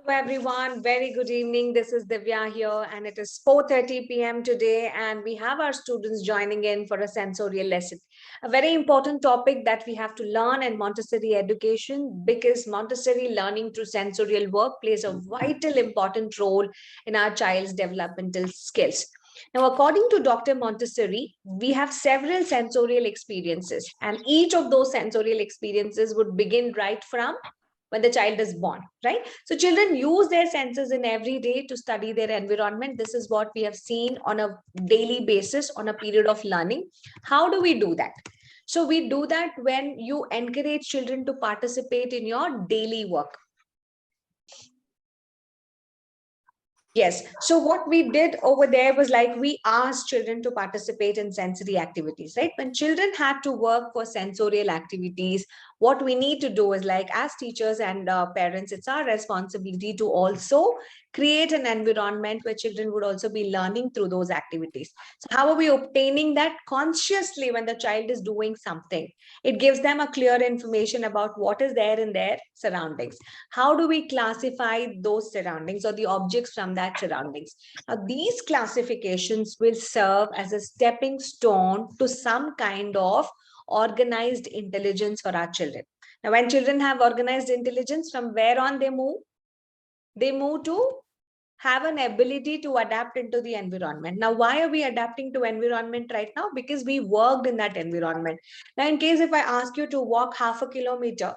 Hello everyone, very good evening. This is Divya here and it is 4:30 p.m. today and we have our students joining in for a sensorial lesson. A very important topic that we have to learn in Montessori education because Montessori learning through sensorial work plays a vital important role in our child's developmental skills. Now, according to Dr. Montessori, we have several sensorial experiences and each of those sensorial experiences would begin right from when the child is born, right? So children use their senses in every day to study their environment. This is what we have seen on a daily basis on a period of learning. How do we do that? So we do that when you encourage children to participate in your daily work. Yes. So what we did over there was like we asked children to participate in sensory activities, right? When children had to work for sensorial activities, what we need to do is like as teachers and parents, it's our responsibility to also create an environment where children would also be learning through those activities. So how are we obtaining that consciously when the child is doing something? It gives them a clear information about what is there in their surroundings. How do we classify those surroundings or the objects from that surroundings? Now, these classifications will serve as a stepping stone to some kind of organized intelligence for our children. Now, when children have organized intelligence, from where on they move? They move to have an ability to adapt into the environment. Now, why are we adapting to environment right now? Because we worked in that environment. Now, in case if I ask you to walk half a kilometer,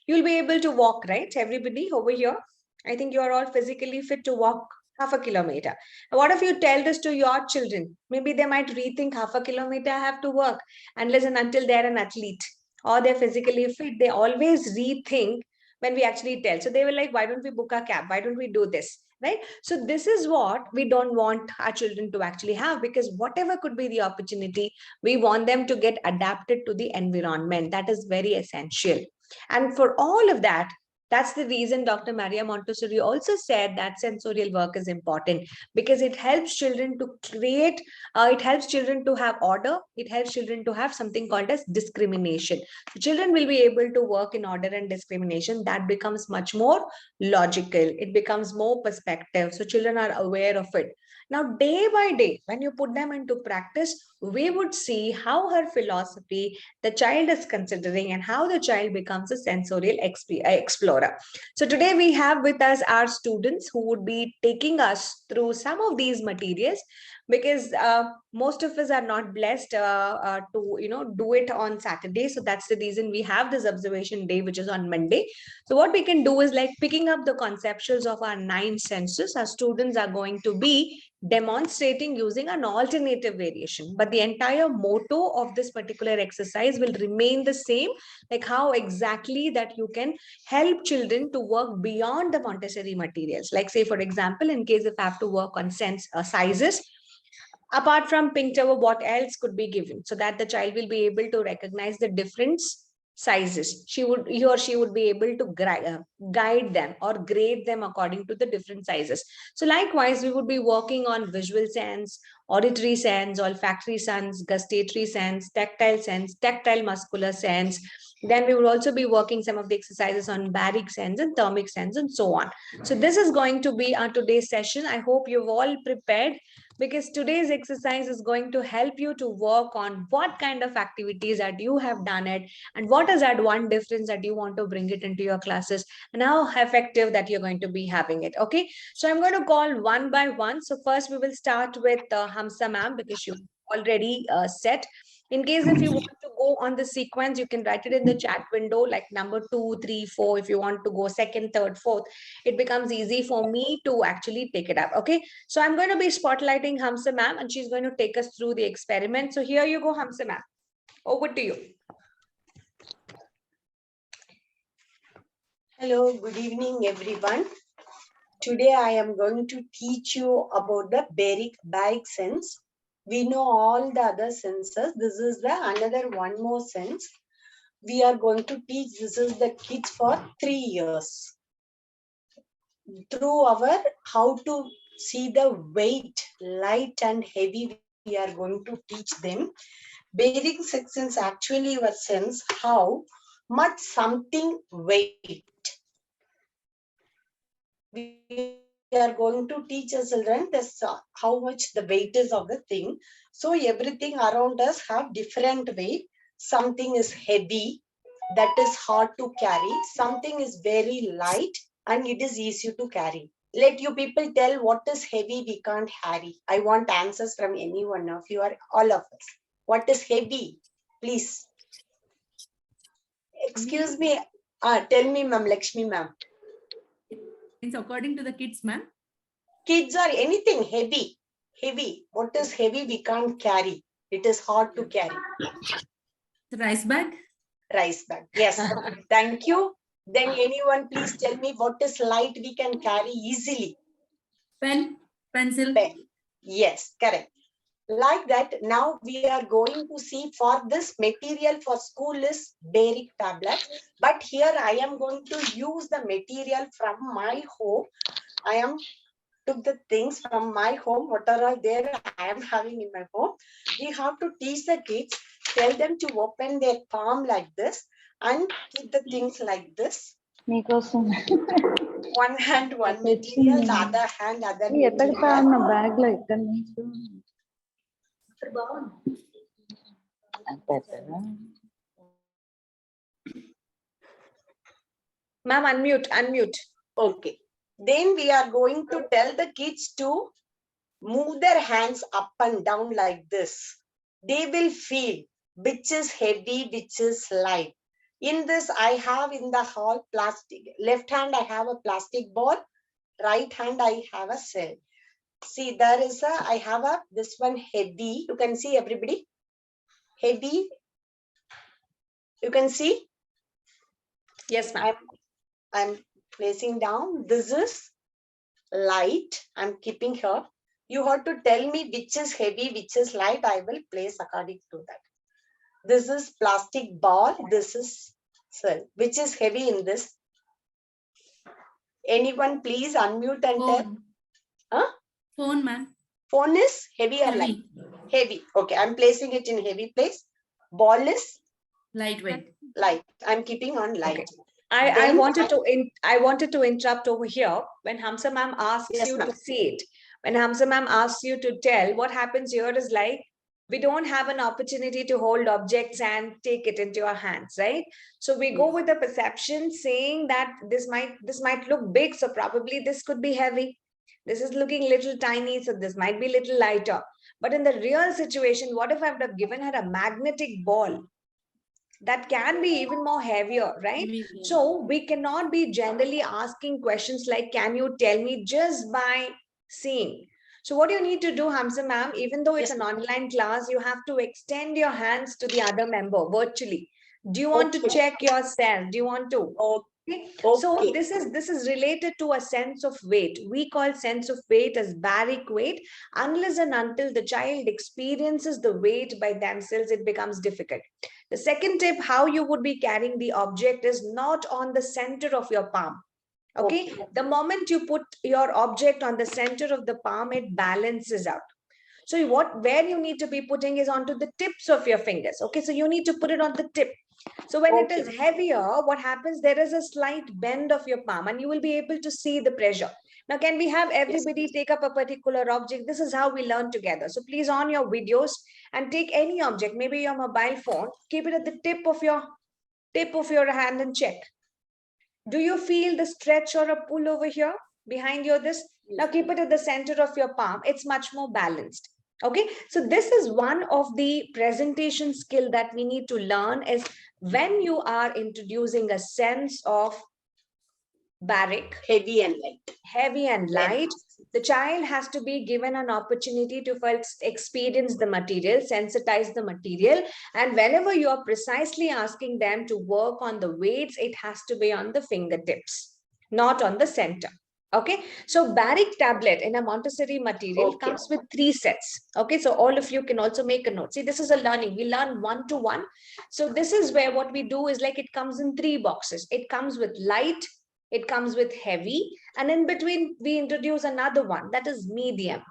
you'll be able to walk, right? Everybody over here, I think you're all physically fit to walk half a kilometer. What if you tell this to your children? Maybe they might rethink half a kilometer I have to work. And listen, until they're an athlete or they're physically fit, they always rethink when we actually tell. So they were like, why don't we book a cab? Why don't we do this? Right? So this is what we don't want our children to actually have, because whatever could be the opportunity, we want them to get adapted to the environment. That is very essential. And for all of that, that's the reason Dr. Maria Montessori also said that sensorial work is important, because it helps children to create, it helps children to have order, it helps children to have something called as discrimination. So children will be able to work in order and discrimination. That becomes much more logical, it becomes more perspective. So children are aware of it. Now, day by day, when you put them into practice, we would see how her philosophy the child is considering and how the child becomes a sensorial explorer. So today we have with us our students who would be taking us through some of these materials, because most of us are not blessed to do it on Saturday. So that's the reason we have this observation day, which is on Monday. So what we can do is like picking up the conceptuals of our 9 senses. Our students are going to be demonstrating using an alternative variation, but the entire motto of this particular exercise will remain the same, like how exactly that you can help children to work beyond the Montessori materials. Like say for example, in case if I have to work on sizes, apart from pink tower, what else could be given so that the child will be able to recognize the difference sizes? He or she would be able to guide them or grade them according to the different sizes. So likewise, we would be working on visual sense, auditory sense, olfactory sense, gustatory sense, tactile muscular sense. Then we will also be working some of the exercises on baric sense and thermic sense and so on. So this is going to be our today's session. I hope you've all prepared, because today's exercise is going to help you to work on what kind of activities that you have done it, and what is that one difference that you want to bring it into your classes, and how effective that you're going to be having it. Okay, so I'm going to call one by one. So first we will start with Hamsa ma'am, because she already set. In case if you want to go on the sequence, you can write it in the chat window, like number 2, 3, 4. If you want to go second, third, fourth, it becomes easy for me to actually take it up. Okay, so I'm going to be spotlighting Hamsa ma'am, and she's going to take us through the experiment. So here you go, Hamsa ma'am. Over to you. Hello, good evening, everyone. Today I am going to teach you about the baric sense. We know all the other senses. This is the another one more sense. We are going to teach. This is the kids for 3 years. Through our how to see the weight, light and heavy, we are going to teach them. Baric sense actually your sense how much something weight. we are going to teach our children this how much the weight is of the thing. So everything around us have different weight. Something is heavy, that is hard to carry. Something is very light and it is easy to carry. Let you people tell what is heavy we can't carry. I want answers from any one of you or all of us. What is heavy? Please. Excuse me. Tell me, ma'am, Lakshmi ma'am. It's according to the kids, ma'am. Kids or anything heavy. Heavy. What is heavy we can't carry. It is hard to carry. The rice bag. Rice bag. Yes. Thank you. Then anyone please tell me what is light we can carry easily. Pen, pencil. Pen. Yes, correct. Like that, now we are going to see for this material for school is baric tablets. But here I am going to use the material from my home. I am took the things from my home, what are all there I am having in my home. We have to teach the kids, tell them to open their palm like this and keep the things like this. One hand, one material, the other hand, other material. bag like Ma'am, unmute. Okay. Then we are going to tell the kids to move their hands up and down like this. They will feel which is heavy, which is light. In this, I have in the hall plastic. Left hand, I have a plastic ball. Right hand, I have a cell. See, there is I have this one heavy. You can see everybody. Heavy. You can see? Yes, ma'am. I'm placing down. This is light. I'm keeping here. You have to tell me which is heavy, which is light. I will place according to that. This is plastic ball. This is cell. Which is heavy in this? Anyone please unmute and tell. Phone. Huh? Phone, ma'am. Phone is heavy or light? Heavy. Okay, I'm placing it in heavy place. Ball is Lightweight. light. I'm keeping on light. Okay. I wanted to interrupt over here. When Hamsa ma'am asks Yes, you ma'am. to see it, when Hamsa ma'am asks you to tell, what happens here is like we don't have an opportunity to hold objects and take it into our hands, right? So we go with the perception saying that this might look big, so probably this could be heavy. This is looking little tiny, so this might be little lighter. But in the real situation, what if I would have given her a magnetic ball? That can be even more heavier, right? So we cannot be generally asking questions like, can you tell me, just by seeing. So what you need to do, Hamza ma'am, even though it's an online class, you have to extend your hands to the other member virtually. Do you want to check yourself? Do you want to? Okay. So this is related to a sense of weight. We call sense of weight as baric weight. Unless and until the child experiences the weight by themselves, it becomes difficult. The second tip, how you would be carrying the object is not on the center of your palm. Okay. The moment you put your object on the center of the palm, it balances out. So where you need to be putting is onto the tips of your fingers. Okay. So you need to put it on the tip. So when it is heavier, what happens? There is a slight bend of your palm and you will be able to see the pressure. Now, can we have everybody take up a particular object? This is how we learn together. So please, on your videos, and take any object, maybe your mobile phone, keep it at the tip of your hand and check. Do you feel the stretch or a pull over here behind your this? Now keep it at the center of your palm. It's much more balanced. Okay, so this is one of the presentation skill that we need to learn is when you are introducing a sense of baric, heavy and light, the child has to be given an opportunity to first experience the material, sensitize the material, and whenever you are precisely asking them to work on the weights, it has to be on the fingertips, not on the center. Okay, so baric tablet in a Montessori material comes with 3 sets. Okay, so all of you can also make a note. See, this is a learning. We learn one-to-one. So this is where what we do is like it comes in 3 boxes. It comes with light, it comes with heavy, and in between we introduce another one that is medium.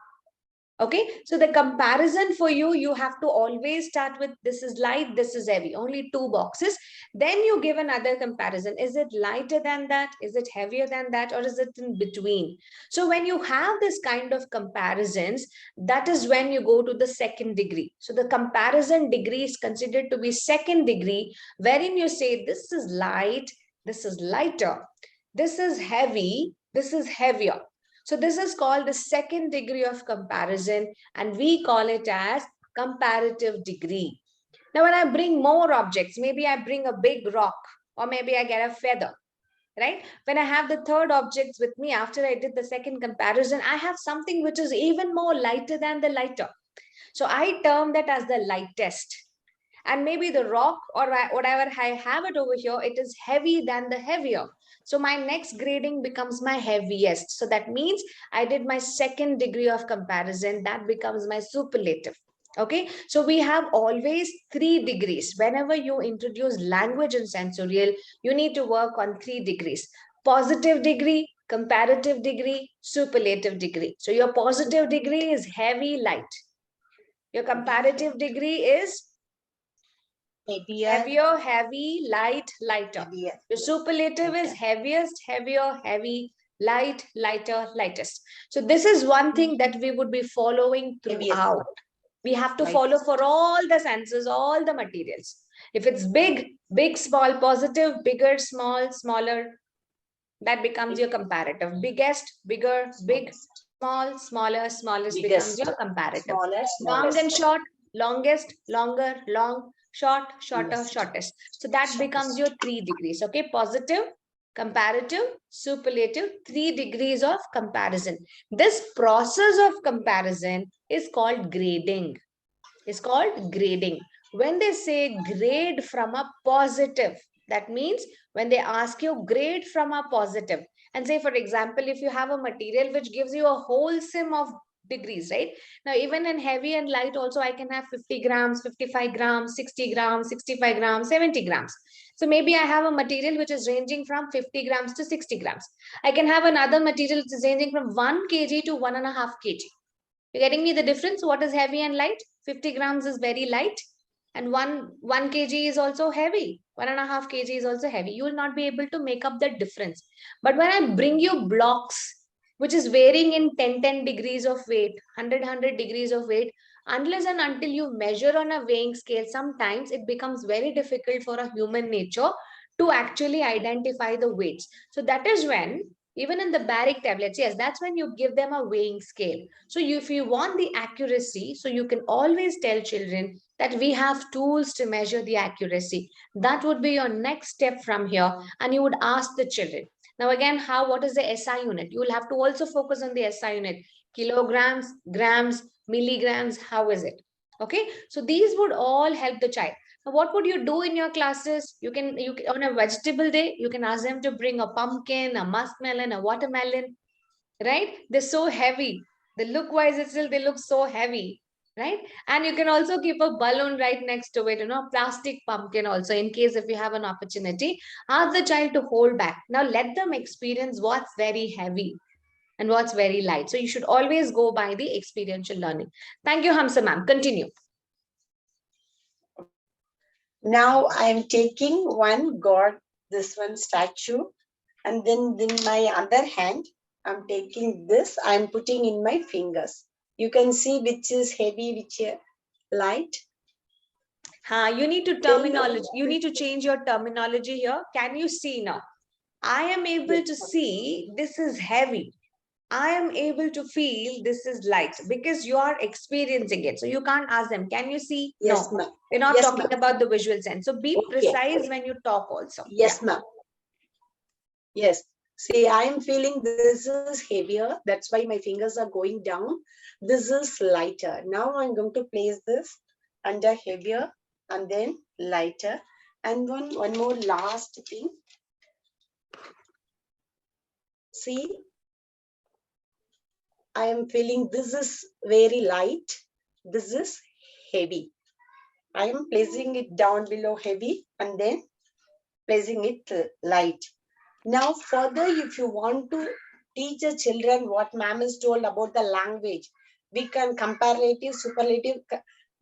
Okay, so the comparison for you, you have to always start with this is light, this is heavy, only two boxes. Then you give another comparison. Is it lighter than that? Is it heavier than that? Or is it in between? So when you have this kind of comparisons, that is when you go to the second degree. So the comparison degree is considered to be second degree, wherein you say this is light, this is lighter, this is heavy, this is heavier. So this is called the second degree of comparison, and we call it as comparative degree. Now, when I bring more objects, maybe I bring a big rock, or maybe I get a feather, right? When I have the third objects with me, after I did the second comparison, I have something which is even more lighter than the lighter. So I term that as the lightest. And maybe the rock or whatever I have it over here, it is heavy than the heavier. So my next grading becomes my heaviest. So that means I did my second degree of comparison. That becomes my superlative. Okay, so we have always 3 degrees. Whenever you introduce language and sensorial, you need to work on 3 degrees: positive degree, comparative degree, superlative degree. So your positive degree is heavy, light. Your comparative degree is heavier, heavy, light, lighter. The superlative is heaviest, heavier, heavy, light, lighter, lightest. So this is one thing that we would be following throughout. We have to follow for all the senses, all the materials. If it's big, big, small, positive, bigger, small, smaller, that becomes your comparative. Biggest, bigger, big, small, smaller, smallest becomes your comparative. Long and short, longest, longer, long, short, shorter, shortest. So that becomes your 3 degrees. Okay, positive, comparative, superlative, 3 degrees of comparison. This process of comparison is called grading. It's called grading. When they say grade from a positive, that means when they ask you grade from a positive, and say for example, if you have a material which gives you a whole sum of degrees, right? Now even in heavy and light also, I can have 50 grams, 55 grams, 60 grams, 65 grams, 70 grams. So maybe I have a material which is ranging from 50 grams to 60 grams. I can have another material which is ranging from 1 kg to 1.5 kg. You're getting me the difference? What is heavy and light? 50 grams is very light, and 1 kg is also heavy. 1.5 kg is also heavy. You will not be able to make up the difference. But when I bring you blocks, which is varying in 10 degrees of weight, 100 degrees of weight, unless and until you measure on a weighing scale, sometimes it becomes very difficult for a human nature to actually identify the weights. So that is when, even in the baric tablets, yes, that's when you give them a weighing scale. So if you want the accuracy, so you can always tell children that we have tools to measure the accuracy. That would be your next step from here. And you would ask the children. Now again, what is the SI unit? You will have to also focus on the SI unit. Kilograms, grams, milligrams, how is it? Okay, so these would all help the child. Now, what would you do in your classes? You can on a vegetable day, you can ask them to bring a pumpkin, a muskmelon, a watermelon, right? They're so heavy. The look wise itself, they look so heavy, right? And you can also keep a balloon right next to it, plastic pumpkin also, in case if you have an opportunity. Ask the child to hold back. Now let them experience what's very heavy and what's very light. So you should always go by the experiential learning. Thank you, Hamsa ma'am. Continue. Now I am taking one god, this one statue, and then in my other hand, I'm taking this, I'm putting in my fingers. You can see which is heavy, which is light. You need to terminology. You need to change your terminology here. Can you see now? I am able to see this is heavy. I am able to feel this is light, because you are experiencing it. So you can't ask them, can you see? Yes, no, ma'am. We're not talking about the visual sense. So be precise when you talk also. Yes, ma'am. Yes. See, I am feeling this is heavier. That's why my fingers are going down. This is lighter. Now I'm going to place this under heavier and then lighter. And one more last thing. See, I am feeling this is very light. This is heavy. I am placing it down below heavy and then placing it light. Now further, if you want to teach the children what ma'am has told about the language, We can comparative, superlative,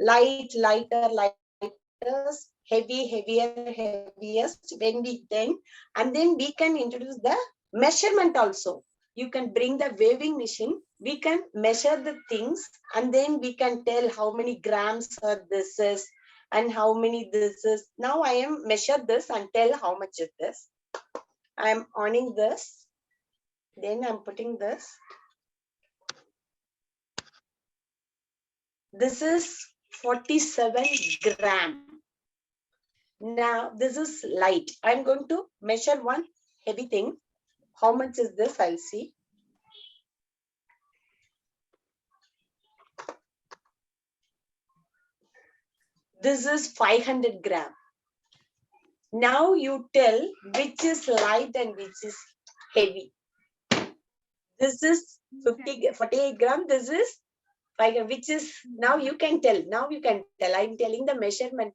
light, lighter, lightest, heavy, heavier, heaviest when we and then we can introduce the measurement also. You can bring the weighing machine, we can measure the things, and then we can tell how many grams are this is and how many this is. Now I am measure this and tell how much it is. I am owning this, then I'm putting this. This is 47 gram. Now this is light. I'm going to measure one heavy thing. How much is this? I'll see. This is 500 gram. Now you tell which is light and which is heavy. This is 48 gram. This is 5 gram, which is, now you can tell. Now you can tell. I'm telling the measurement,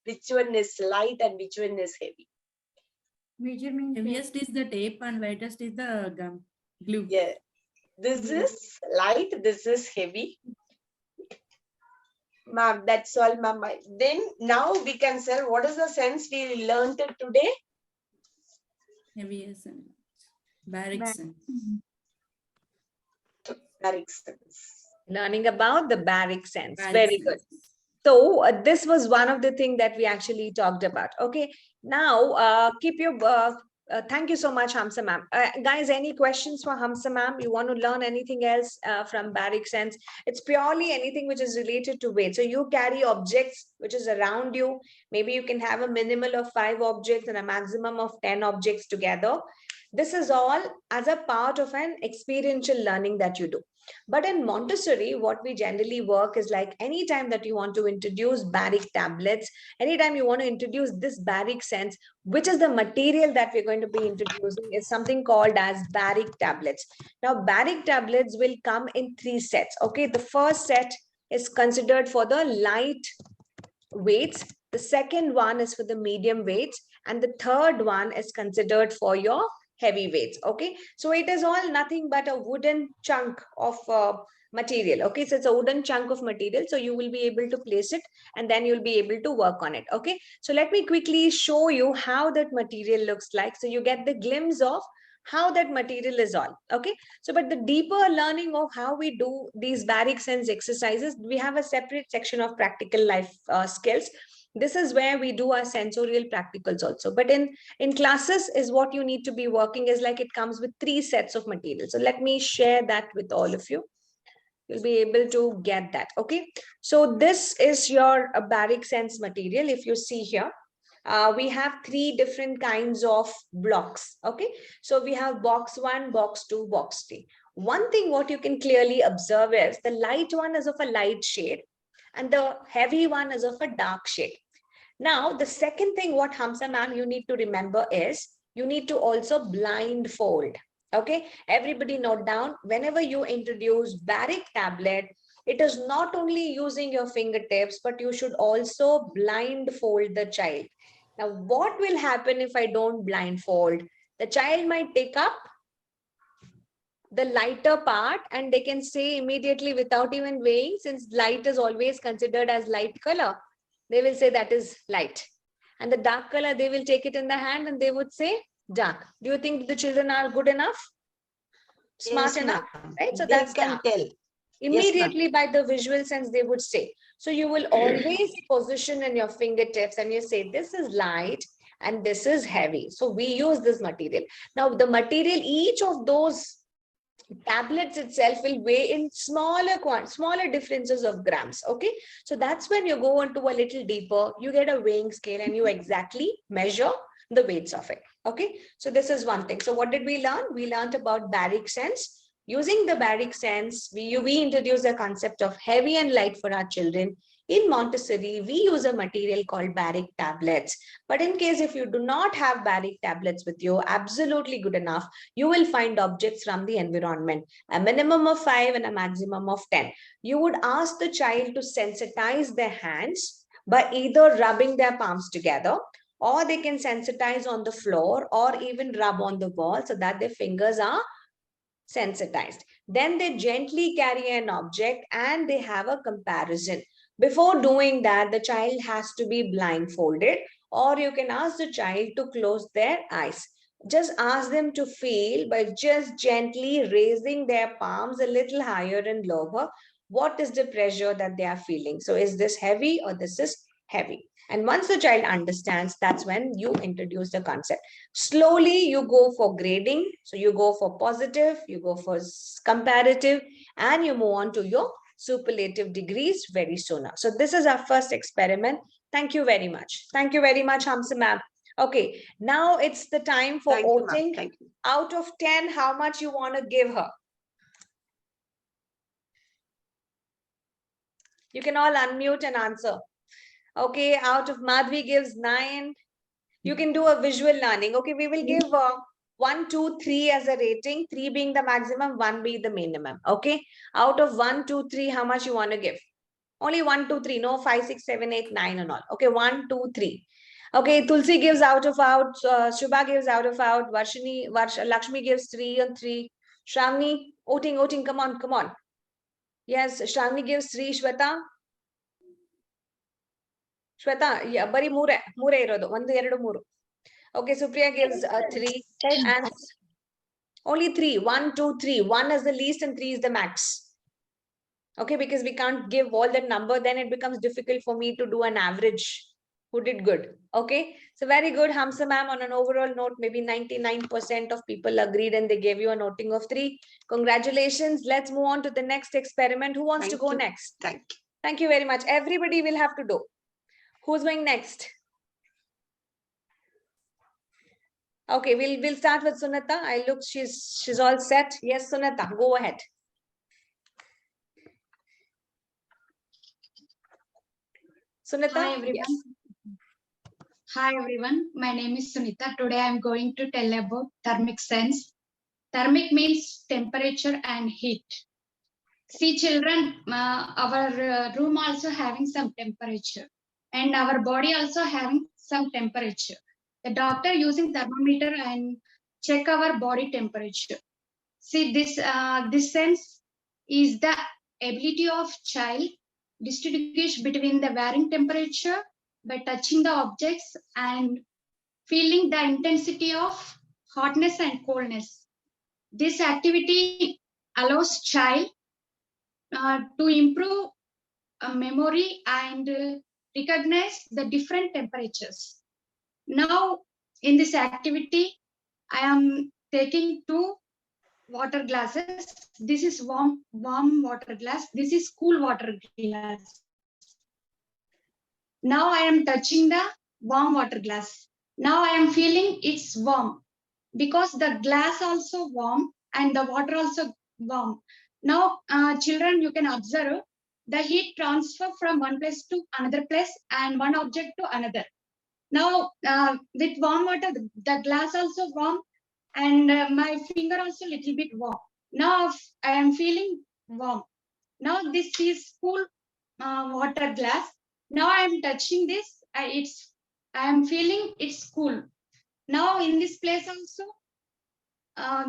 which one is light and which one is heavy. Heaviest is the tape and lightest is the gum glue. Yeah. This is light. This is heavy. Ma'am, that's all, ma'am. Then now we can say what is the sense we learned it today? Heaviest and baric sense. Baric sense. Learning about the baric sense. Baric Very good. sense. So this was one of the things that we actually talked about. Okay. Now keep your thank you so much, Hamsa ma'am. Guys, any questions for Hamsa ma'am? You want to learn anything else from baric sense? It's purely anything which is related to weight. So you carry objects which is around you. Maybe you can have a minimal of 5 objects and a maximum of 10 objects together. This is all as a part of an experiential learning that you do. But in Montessori, what we generally work is like anytime that you want to introduce baric tablets, anytime you want to introduce this baric sense, which is the material that we're going to be introducing, is something called as baric tablets. Now, baric tablets will come in 3 sets. Okay, the first set is considered for the light weights. The second one is for the medium weights. And the third one is considered for your heavy weights. Okay, so it is all nothing but a wooden chunk of material. Okay, so it's a wooden chunk of material, so you will be able to place it and then you'll be able to work on it. Okay, so let me quickly show you how that material looks like, so you get the glimpse of how that material is all. Okay, so but the deeper learning of how we do these baric sense exercises, we have a separate section of practical life skills. This is where we do our sensorial practicals also. But in classes is what you need to be working is like it comes with 3 sets of material. So let me share that with all of you. You'll be able to get that. Okay, so this is your baric sense material. If you see here, we have 3 different kinds of blocks. Okay, so we have box 1, box 2, box 3. One thing what you can clearly observe is the light one is of a light shade and the heavy one is of a dark shade. Now, the second thing what Hamsa ma'am you need to remember is you need to also blindfold. Okay, everybody note down, whenever you introduce baric tablet, it is not only using your fingertips, but you should also blindfold the child. Now, what will happen if I don't blindfold? The child might take up the lighter part and they can say immediately without even weighing, since light is always considered as light color, they will say that is light. And the dark color, they will take it in the hand and they would say dark. Do you think the children are good enough? Smart Yes, enough, right? So they that's can dark. tell. Immediately Yes, by the visual sense, they would say. So you will always position in your fingertips and you say, this is light and this is heavy. So we use this material. Now the material, each of those tablets itself will weigh in smaller differences of grams. Okay, so that's when you go into a little deeper, you get a weighing scale and you exactly measure the weights of it. Okay, so this is one thing. So what did we learn? We learned about baric sense. Using the baric sense, we introduce the concept of heavy and light for our children. In Montessori, we use a material called baric tablets. But in case if you do not have baric tablets with you, absolutely good enough, you will find objects from the environment, a minimum of 5 and a maximum of 10. You would ask the child to sensitize their hands by either rubbing their palms together, or they can sensitize on the floor or even rub on the wall so that their fingers are sensitized. Then they gently carry an object and they have a comparison. Before doing that, the child has to be blindfolded, or you can ask the child to close their eyes. Just ask them to feel by just gently raising their palms a little higher and lower. What is the pressure that they are feeling? So is this heavy or this is heavy? And once the child understands, that's when you introduce the concept. Slowly, you go for grading. So you go for positive, you go for comparative, and you move on to your superlative degrees very sooner. So this is our first experiment. Thank you very much. Thank you very much, Hamsa ma'am. Okay, now it's the time for voting. Thank you. Out of 10, how much you want to give her? You can all unmute and answer. Okay, out of Madhvi gives 9. You can do a visual learning. Okay, we will give 1, 2, 3 as a rating, 3 being the maximum, 1 being the minimum. Okay, out of 1, 2, 3, how much you want to give? Only 1, 2, 3, no 5, 6, 7, 8, 9 and all. Okay, 1, 2, 3. Okay, Tulsi gives out of out, Shubha gives out of out, Lakshmi gives 3 and 3. Shravani, voting, come on. Yes, Shravani gives 3, Shweta. Shweta, yeah, bari ಮೂರೇ ಇರೋದು 1, 2, 3. Okay, Supriya gives 3 and only 3. 1, 2, 3. 1 is the least and 3 is the max. Okay, because we can't give all that number, then it becomes difficult for me to do an average who did good. Okay, so very good, Hamsa ma'am. On an overall note, maybe 99% of people agreed and they gave you a noting of 3. Congratulations. Let's move on to the next experiment. Who wants to go next? Thank you very much. Everybody will have to do. Who's going next? Okay, we'll start with Sunita. I look, she's all set. Yes, Sunita, go ahead. Sunita. Hi everyone. Yes. Hi everyone. My name is Sunita. Today I am going to tell about thermic sense. Thermic means temperature and heat. See children, our room also having some temperature and our body also having some temperature. The doctor using thermometer and check our body temperature. See this sense is the ability of child distinguish between the varying temperature by touching the objects and feeling the intensity of hotness and coldness. This activity allows child to improve memory and recognize the different temperatures. Now, in this activity, I am taking 2 water glasses. This is warm water glass. This is cool water glass. Now I am touching the warm water glass. Now I am feeling it's warm because the glass also warm and the water also warm. Now, children, you can observe the heat transfer from one place to another place and one object to another. Now, with warm water, the glass also warm and my finger also a little bit warm. Now I am feeling warm. Now this is cool water glass. Now I am touching this. I am feeling it's cool. Now in this place also,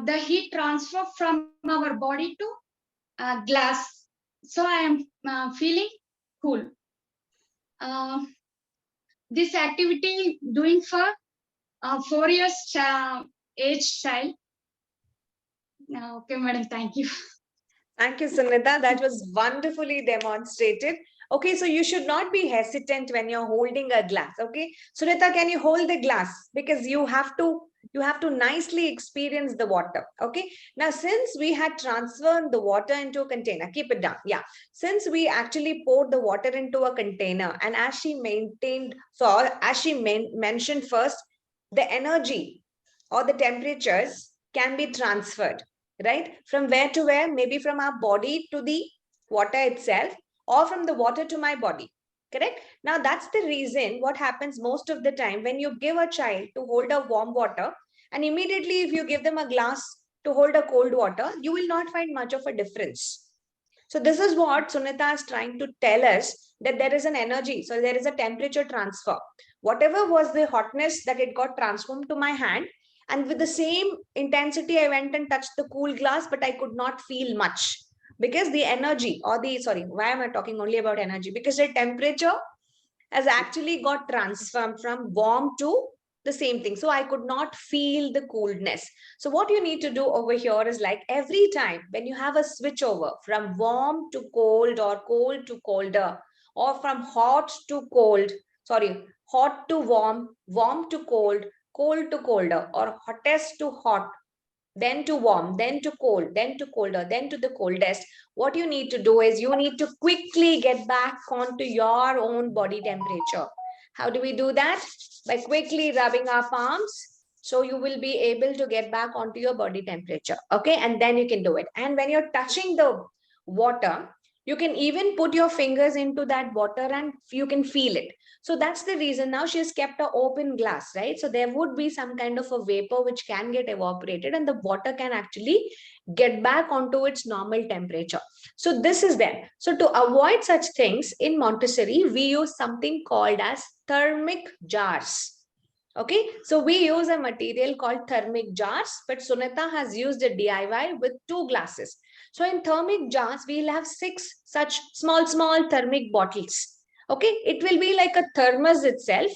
the heat transfer from our body to glass. So I am feeling cool. This activity doing for 4 years age child. Okay, madam, thank you. Thank you, Sunita. That was wonderfully demonstrated. Okay, so you should not be hesitant when you're holding a glass. Okay, Sunita, can you hold the glass? Because you have to nicely experience the water. Okay, now since we had transferred the water into a container, keep it down. Yeah, since we actually poured the water into a container, and as she mentioned first, the energy or the temperatures can be transferred, right? From where to where? Maybe from our body to the water itself, or from the water to my body. Correct? Now that's the reason what happens most of the time when you give a child to hold a warm water, and immediately if you give them a glass to hold a cold water, you will not find much of a difference. So this is what Sunita is trying to tell us, that there is an energy. So there is a temperature transfer. Whatever was the hotness that it got transformed to my hand, And with the same intensity, I went and touched the cool glass, but I could not feel much because the energy or the, sorry, why am I talking only about energy? Because the temperature has actually got transformed from warm to the same thing. So I could not feel the coolness. So what you need to do over here is like every time when you have a switch over from warm to cold or cold to colder, or from hot to cold, sorry, hot to warm, warm to cold, cold to colder, or hottest to hot, then to warm, then to cold, then to colder, then to the coldest, what you need to do is you need to quickly get back onto your own body temperature. How do we do that? By quickly rubbing our palms. So you will be able to get back onto your body temperature. Okay. And then you can do it. And when you're touching the water, you can even put your fingers into that water and you can feel it. So that's the reason now she has kept an open glass, right? So there would be some kind of a vapor which can get evaporated and the water can actually get back onto its normal temperature. So this is there. So to avoid such things in Montessori, we use something called as thermic jars. Okay, so we use a material called thermic jars, but Sunita has used a DIY with 2 glasses. So in thermic jars, we'll have 6 such small thermic bottles. Okay, it will be like a thermos itself,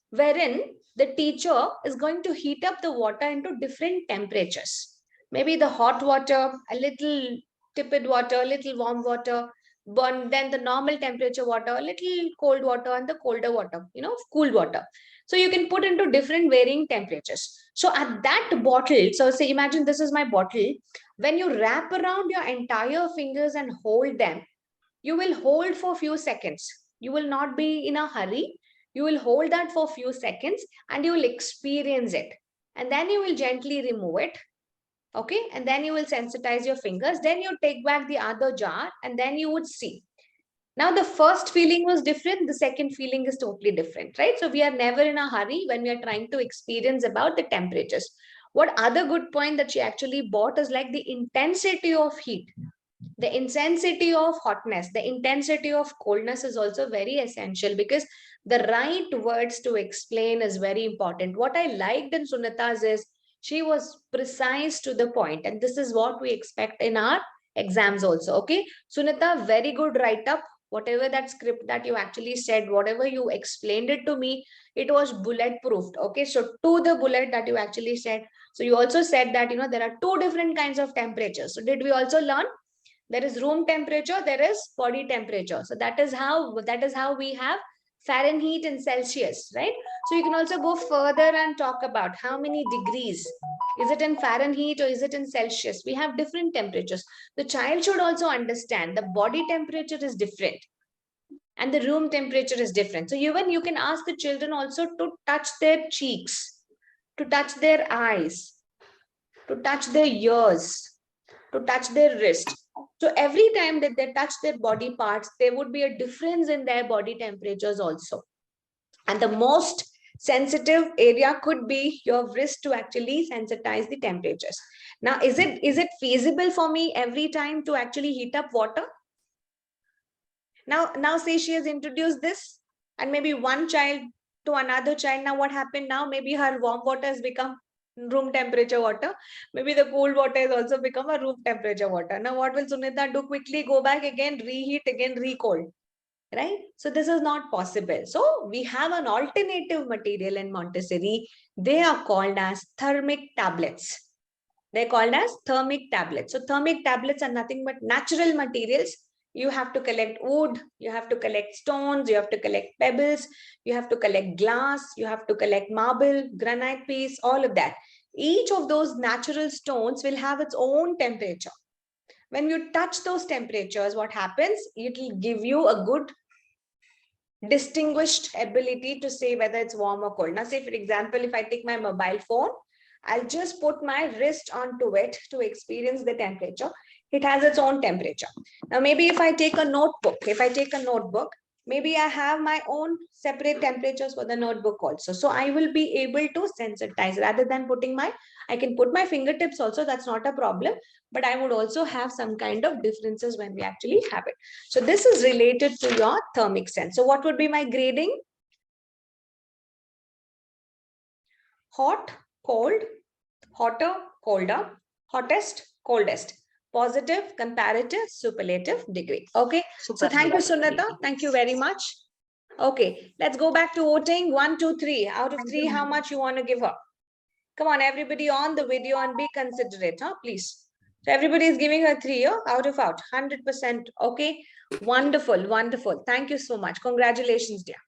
wherein the teacher is going to heat up the water into different temperatures. Maybe the hot water, a little tepid water, a little warm water, then the normal temperature water, a little cold water, and the colder water, cool water. So you can put into different varying temperatures. So at that bottle, so say imagine this is my bottle. When you wrap around your entire fingers and hold them, you will hold for a few seconds. You will not be in a hurry. You will hold that for a few seconds and you will experience it. And then you will gently remove it. Okay. And then you will sensitize your fingers. Then you take back the other jar and then you would see. Now, the first feeling was different. The second feeling is totally different, right? So we are never in a hurry when we are trying to experience about the temperatures. What other good point that she actually bought is like the intensity of heat. The intensity of hotness, the intensity of coldness is also very essential because the right words to explain is very important. What I liked in Sunita's is she was precise to the point, and this is what we expect in our exams also. Okay, Sunita, very good write up. Whatever that script that you actually said, whatever you explained it to me, it was bulletproofed. Okay, so to the bullet that you actually said. So you also said that there are 2 different kinds of temperatures. So did we also learn? There is room temperature, there is body temperature. So that is how we have Fahrenheit and Celsius, right? So you can also go further and talk about how many degrees. Is it in Fahrenheit or is it in Celsius? We have different temperatures. The child should also understand the body temperature is different and the room temperature is different. So even you can ask the children also to touch their cheeks, to touch their eyes, to touch their ears, to touch their wrist. So every time that they touch their body parts, there would be a difference in their body temperatures also. And the most sensitive area could be your wrist to actually sensitize the temperatures. Now, is it feasible for me every time to actually heat up water? Now say she has introduced this and maybe one child to another child. Now what happened now? Maybe her warm water has become room temperature water. Maybe the cold water has also become a room temperature water. Now what will Sunita do? Quickly go back again, reheat again, recold, right? So this is not possible. So we have an alternative material in Montessori. They are called as thermic tablets. They're called as thermic tablets. So thermic tablets are nothing but natural materials. You have to collect wood, you have to collect stones, you have to collect pebbles, you have to collect glass, you have to collect marble, granite piece, all of that. Each of those natural stones will have its own temperature. When you touch those temperatures, what happens? It will give you a good distinguished ability to say whether it's warm or cold. Now, say for example, if I take my mobile phone, I'll just put my wrist onto it to experience the temperature. It has its own temperature. Now, maybe if I take a notebook, maybe I have my own separate temperatures for the notebook also. So I will be able to sensitize rather than I can put my fingertips also, that's not a problem, but I would also have some kind of differences when we actually have it. So this is related to your thermic sense. So what would be my grading? Hot, cold, hotter, colder, hottest, coldest, positive, comparative, superlative, degree. Okay. So thank you, Sunita. Thank you very much. Okay, let's go back to voting. 1, 2, 3. Out of 3, how much you want to give her? Come on, everybody on the video and be considerate, huh? Please. So everybody is giving her 3, out of 100%. Okay, wonderful, wonderful. Thank you so much. Congratulations, dear.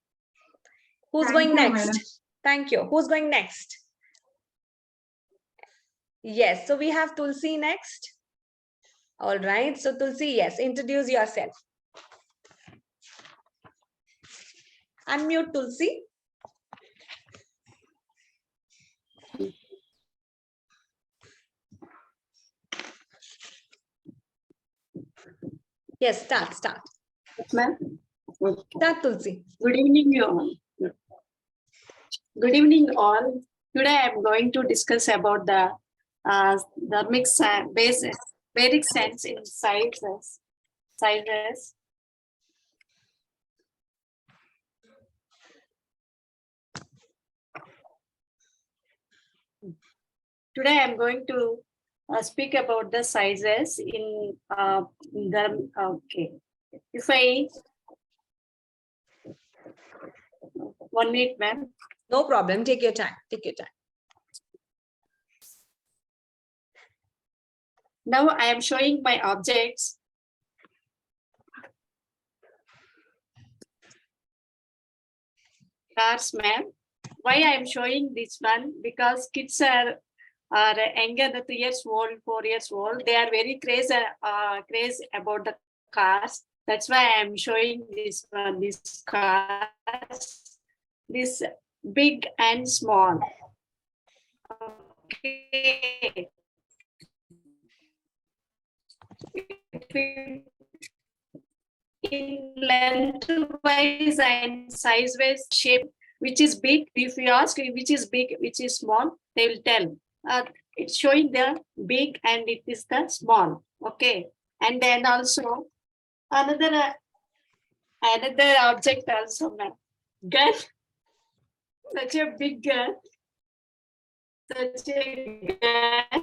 Who's going next? Thank you. Who's going next? Yes, so we have Tulsi next. All right, so Tulsi, yes, introduce yourself. Unmute Tulsi. Yes, start. Ma'am. Start, Tulsi. Good evening, you all. Good evening, all. Today I am going to discuss about the mix basis, basic sense in sizes. Today I am going to speak about the sizes in the okay. If I 1 minute, ma'am. No problem. Take your time. Take your time. Now I am showing my objects. Cars, ma'am. Why I am showing this one? Because kids are younger than 3 years old, 4 years old. They are very crazy about the cars. That's why I am showing this one. This cars, this big and small. Okay. In length wise and size wise shape, which is big, if you ask which is big, which is small, they will tell. It's showing the big and it is the small. Okay. And then also another object also, gun. Such a big gun. Such a gun.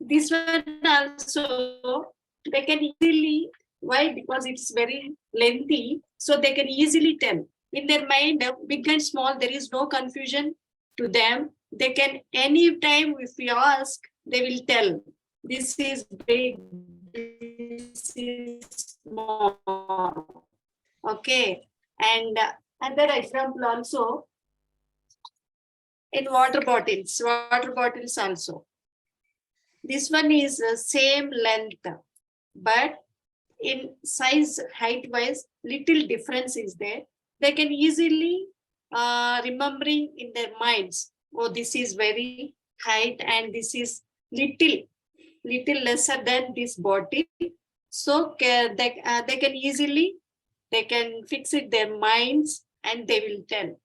This one also, they can easily, why? Because it's very lengthy, so they can easily tell. In their mind, big and small, there is no confusion to them. They can, anytime if you ask, they will tell. This is big, this is small. Okay. And another example also, in water bottles also. This one is the same length, but in size, height wise, little difference is there. They can easily remembering in their minds. Oh, this is very height and this is little lesser than this bottle. So they can easily, they can fix it their minds and they will tell.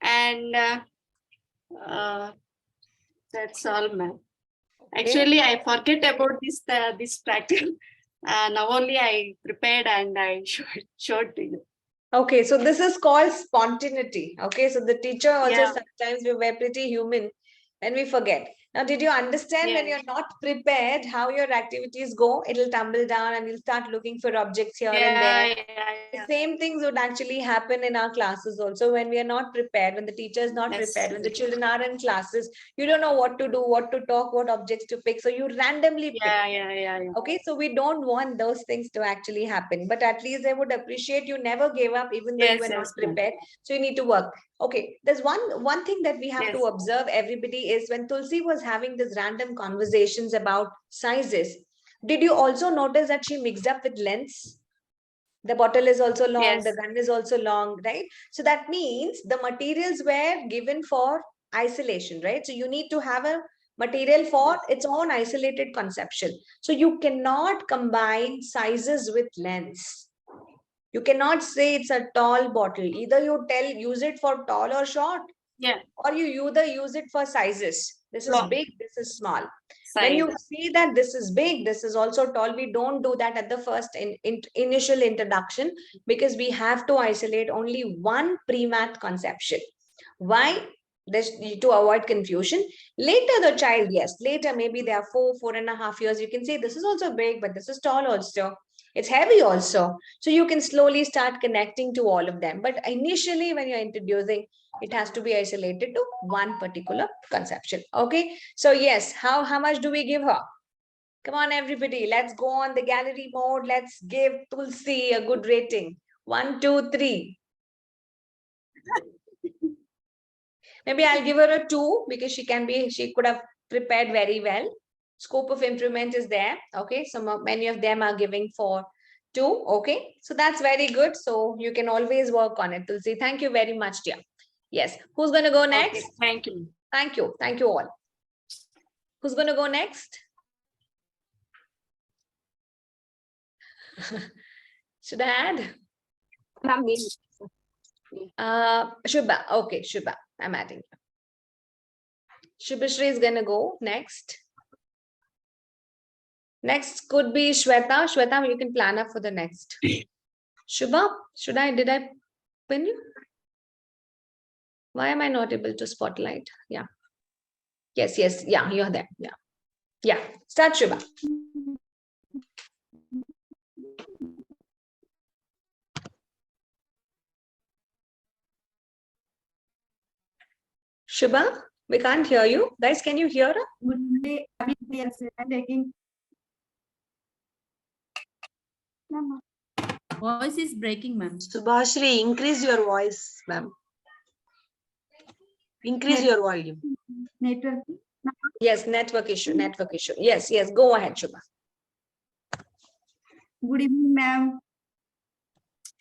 And that's all, ma'am. Actually, I forget about this practice. Now only I prepared and I showed to you. Okay, so this is called spontaneity. Okay, so the teacher also Yeah. sometimes we were pretty human and we forget. Now, did you understand when you're not prepared how your activities go? It'll tumble down and you'll start looking for objects here and there. The same things would actually happen in our classes also when we are not prepared, when the teacher is not prepared, when the children are in classes, you don't know what to do, what to talk, what objects to pick. So you randomly pick. Yeah. Okay, so we don't want those things to actually happen, but at least I would appreciate you never gave up even though you were not prepared. So you need to work. Okay, there's one thing that we have to observe, everybody, is when Tulsi was having these random conversations about sizes, did you also notice that she mixed up with lengths? The bottle is also long, the gun is also long, right? So that means the materials were given for isolation, right? So you need to have a material for its own isolated conception. So you cannot combine sizes with lengths. You cannot say it's a tall bottle. Either you use it for tall or short, or you either use it for sizes. This is Small. big, this is small. When you see that this is big, this is also tall, we don't do that at the first initial introduction, because we have to isolate only one pre-math conception. Why? This, to avoid confusion. Later the child, yes, later maybe they are 4.5 years, you can say this is also big, but this is tall also. It's heavy also. So you can slowly start connecting to all of them. But initially when you're introducing, it has to be isolated to one particular conception. Okay. So yes, how much do we give her? Come on, everybody. Let's go on the gallery mode. Let's give Tulsi a good rating. 1, 2, 3. Maybe I'll give her a 2 because she could have prepared very well. Scope of improvement is there. Okay. So many of them are giving for 2. Okay. So that's very good. So you can always work on it, Tulsi. Thank you very much, dear. Yes. Who's going to go next? Okay, thank you. Thank you. Thank you all. Who's going to go next? Should I add? Shubha. Okay, Shubha. I'm adding you. Shubhashri is going to go next. Next could be Shweta. Shweta, you can plan up for the next. Shubha, did I pin you? Why am I not able to spotlight? Yeah. Yes. Yeah, you're there. Yeah. Start, Shubha. Shubha, we can't hear you. Guys, can you hear her? Good day. Yes, I'm taking. Voice is breaking, ma'am. Subhashri, increase your voice, ma'am. Increase your volume. Network. Yes, network issue. Yes, go ahead, Shubha. Good evening, ma'am.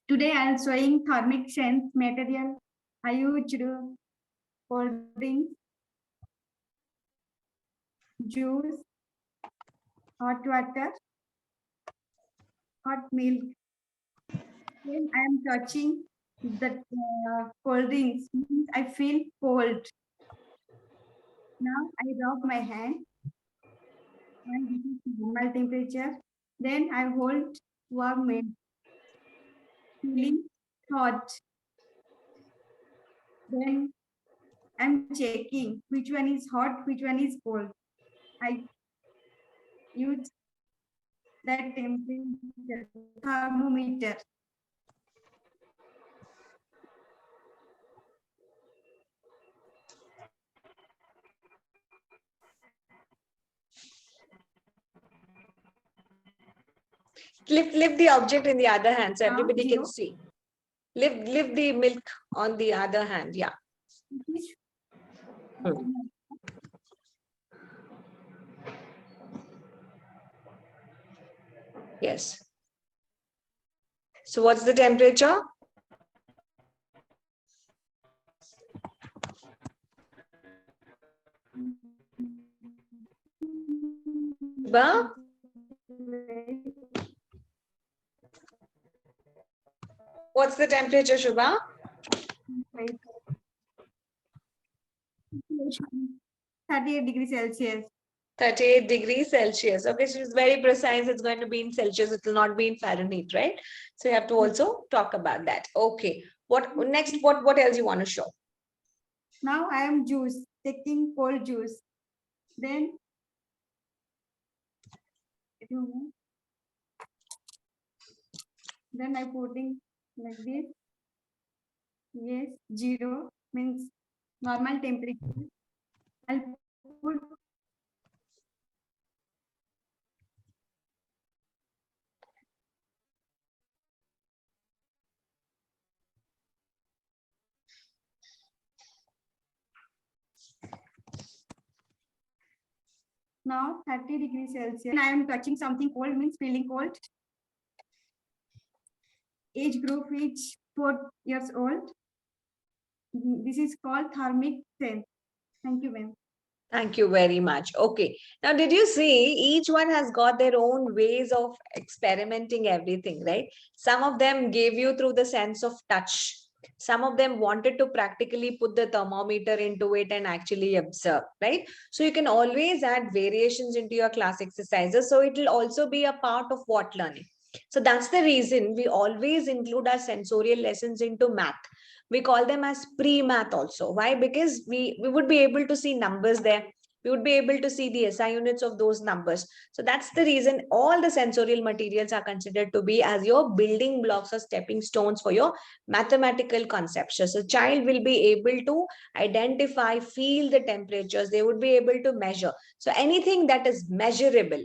Today I am showing thermic sense material. I used cold drinks, juice, hot water, hot milk. When I am touching the cold drinks, I feel cold. Now I rub my hand and this is normal temperature. Then I hold warm milk, feeling hot. Then I'm checking which one is hot, which one is cold. I use that temperature thermometer. Lift the object in the other hand so Now, everybody can 0. see. Lift the milk on the other hand. Yeah. Yes. So what's the temperature? Shubha? What's the temperature, Shubha? 38 degrees Celsius. 38 degrees Celsius. Okay, she's very precise. It's going to be in Celsius. It will not be in Fahrenheit, right? So you have to also talk about that. Okay. What next? What else you want to show? Now I am taking cold juice. Then I putting like this. Yes, 0 means normal temperature. I'll put now 30 degrees Celsius. I am touching something cold means feeling cold. Age group is 4 years old. This is called thermic sense. Thank you, ma'am. Thank you very much. Okay. Now, did you see each one has got their own ways of experimenting everything, right? Some of them gave you through the sense of touch. Some of them wanted to practically put the thermometer into it and actually observe, right? So you can always add variations into your class exercises. So it will also be a part of what learning. So that's the reason we always include our sensorial lessons into math. We call them as pre-math also. Why? Because we would be able to see numbers there. We would be able to see the SI units of those numbers. So that's the reason all the sensorial materials are considered to be as your building blocks or stepping stones for your mathematical concepts. So child will be able to identify, feel the temperatures. They would be able to measure. So anything that is measurable,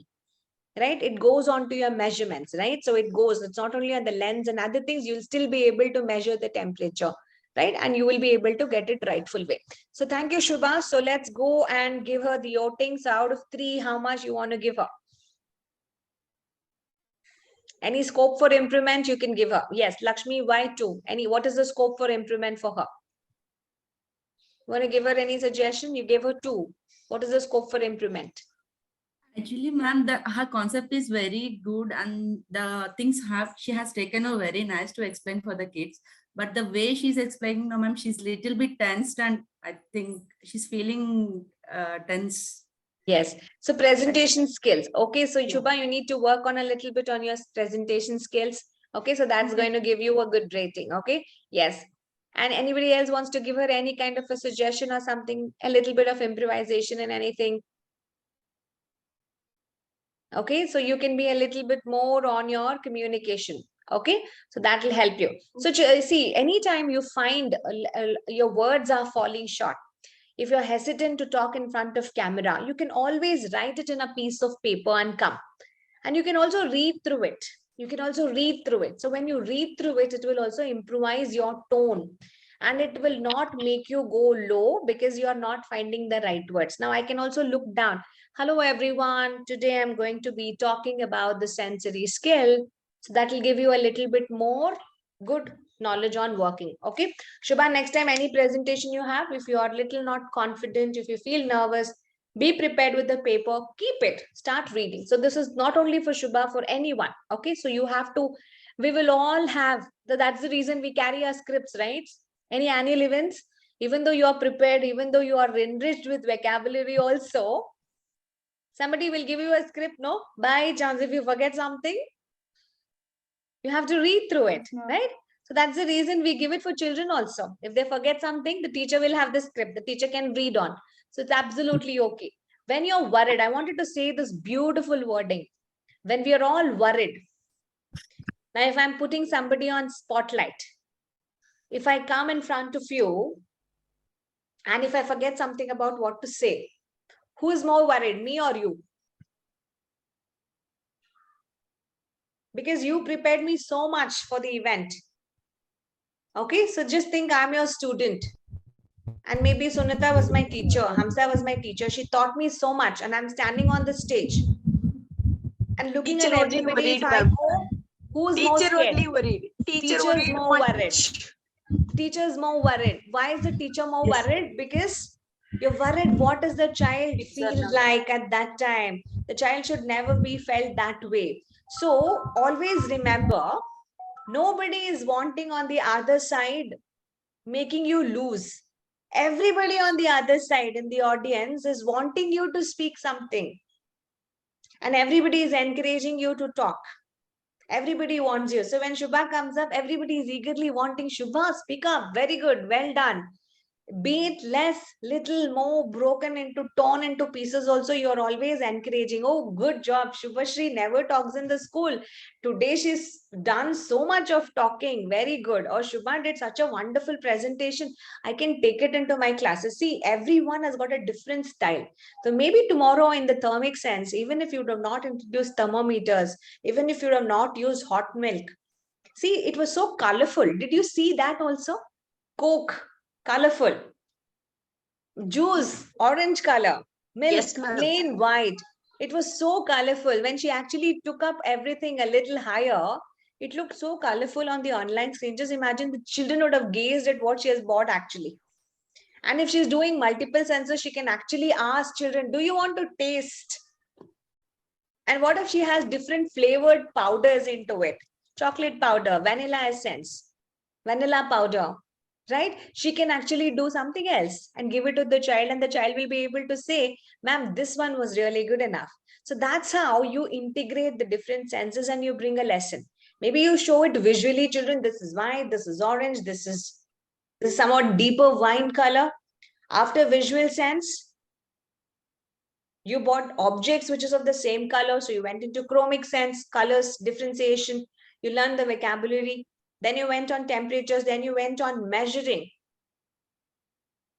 right? It goes on to your measurements, right? So it's not only on the lens and other things, you'll still be able to measure the temperature, right? And you will be able to get it rightful way. So thank you, Shubha. So let's go and give her the outings. Out of 3, how much you want to give her? Any scope for improvement you can give her? Yes, Lakshmi, why 2? What is the scope for improvement for her? Want to give her any suggestion? You gave her 2. What is the scope for improvement? Actually, ma'am, her concept is very good, and the things she has taken a very nice to explain for the kids. But the way she's explaining, no, ma'am, she's little bit tensed, and I think she's feeling tense. Yes. So presentation skills. Okay. So Chuba, you need to work on a little bit on your presentation skills. Okay. So that's going to give you a good rating. Okay. Yes. And anybody else wants to give her any kind of a suggestion or something, a little bit of improvisation and anything? Okay. So you can be a little bit more on your communication. Okay. So that will help you. So see, anytime you find your words are falling short, if you're hesitant to talk in front of camera, you can always write it in a piece of paper and come. And you can also read through it. You can also read through it. So when you read through it, it will also improvise your tone. And it will not make you go low because you are not finding the right words. Now I can also look down. Hello, everyone. Today I'm going to be talking about the sensory skill. So that will give you a little bit more good knowledge on working. Okay. Shubha, next time any presentation you have, if you are little not confident, if you feel nervous, be prepared with the paper, keep it, start reading. So this is not only for Shubha, for anyone. Okay. So you have to, we will all have, that's the reason we carry our scripts, right? Any annual events, even though you are prepared, even though you are enriched with vocabulary also, somebody will give you a script, no? By chance, if you forget something, you have to read through it, right? So that's the reason we give it for children also. If they forget something, the teacher will have the script. The teacher can read on. So it's absolutely okay. When you're worried, I wanted to say this beautiful wording. When we are all worried. Now, if I'm putting somebody on spotlight, if I come in front of you, and if I forget something about what to say, who is more worried, me or you? Because you prepared me so much for the event. Okay, so just think I'm your student. And maybe Sunita was my teacher, Hamza was my teacher. She taught me so much, and I'm standing on the stage and looking Teacher at only everybody. worried, If I ma'am. go, who's more Teacher scared? only worried. Teacher Teacher's worried more worried. much. Teacher's more worried. Why is the teacher more Yes. worried? Because you're worried what does the child Kids are feel not- like at that time. The child should never be felt that way. So always remember, nobody is wanting on the other side making you lose. Everybody on the other side in the audience is wanting you to speak something. And everybody is encouraging you to talk. Everybody wants you. So when Shubha comes up, everybody is eagerly wanting Shubha, speak up. Very good. Well done. Be it less, little more broken into, torn into pieces also, you're always encouraging. Oh, good job. Shubhashri never talks in the school. Today she's done so much of talking. Very good. Or Shubha did such a wonderful presentation. I can take it into my classes. See, everyone has got a different style. So maybe tomorrow in the thermic sense, even if you would have not introduced thermometers, even if you would have not used hot milk, see, it was so colorful. Did you see that also? Coke, colorful. Juice, orange color. Milk, Yes, plain white. It was so colorful. When she actually took up everything a little higher, it looked so colorful on the online screen. Just imagine the children would have gazed at what she has bought actually. And if she's doing multiple senses, she can actually ask children, do you want to taste? And what if she has different flavored powders into it? Chocolate powder, vanilla essence, vanilla powder, right? She can actually do something else and give it to the child, and the child will be able to say, ma'am, this one was really good enough. So that's how you integrate the different senses and you bring a lesson. Maybe you show it visually, children, this is white, this is orange, this is somewhat deeper wine color. After visual sense, you bought objects which is of the same color. So you went into chromic sense, colors, differentiation. You learned the vocabulary. Then you went on temperatures. Then you went on measuring.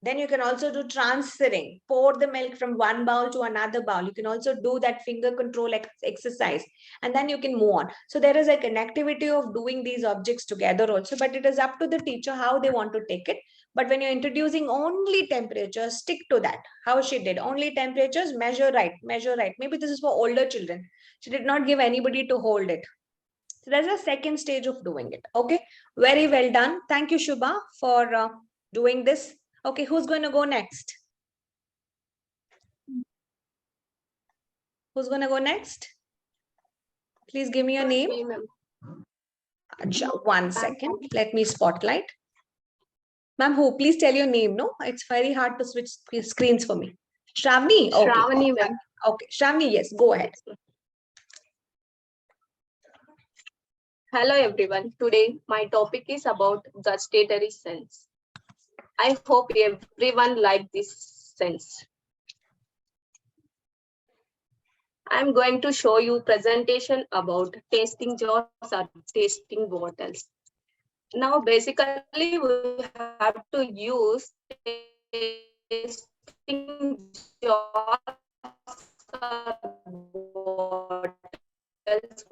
Then you can also do transferring, pour the milk from one bowl to another bowl. You can also do that finger control exercise, and then you can move on. So there is a connectivity of doing these objects together also, but it is up to the teacher how they want to take it. But when you're introducing only temperatures, stick to that. How she did, only temperatures, measure right, measure right. Maybe this is for older children. She did not give anybody to hold it. So that's the second stage of doing it. Okay, very well done. Thank you, Shubha, for doing this. Okay, who's going to go next? Who's going to go next? Please give me your name. One second. Let me spotlight. Ma'am, who? Please tell your name. No, it's very hard to switch screens for me. Shravani? Okay. Shravani, ma'am. Okay, Shravani, yes, go ahead. Hello, everyone. Today, my topic is about gustatory sense. I hope everyone likes this sense. I'm going to show you presentation about tasting jars or tasting bottles. Now, basically, we have to use tasting jars or bottles.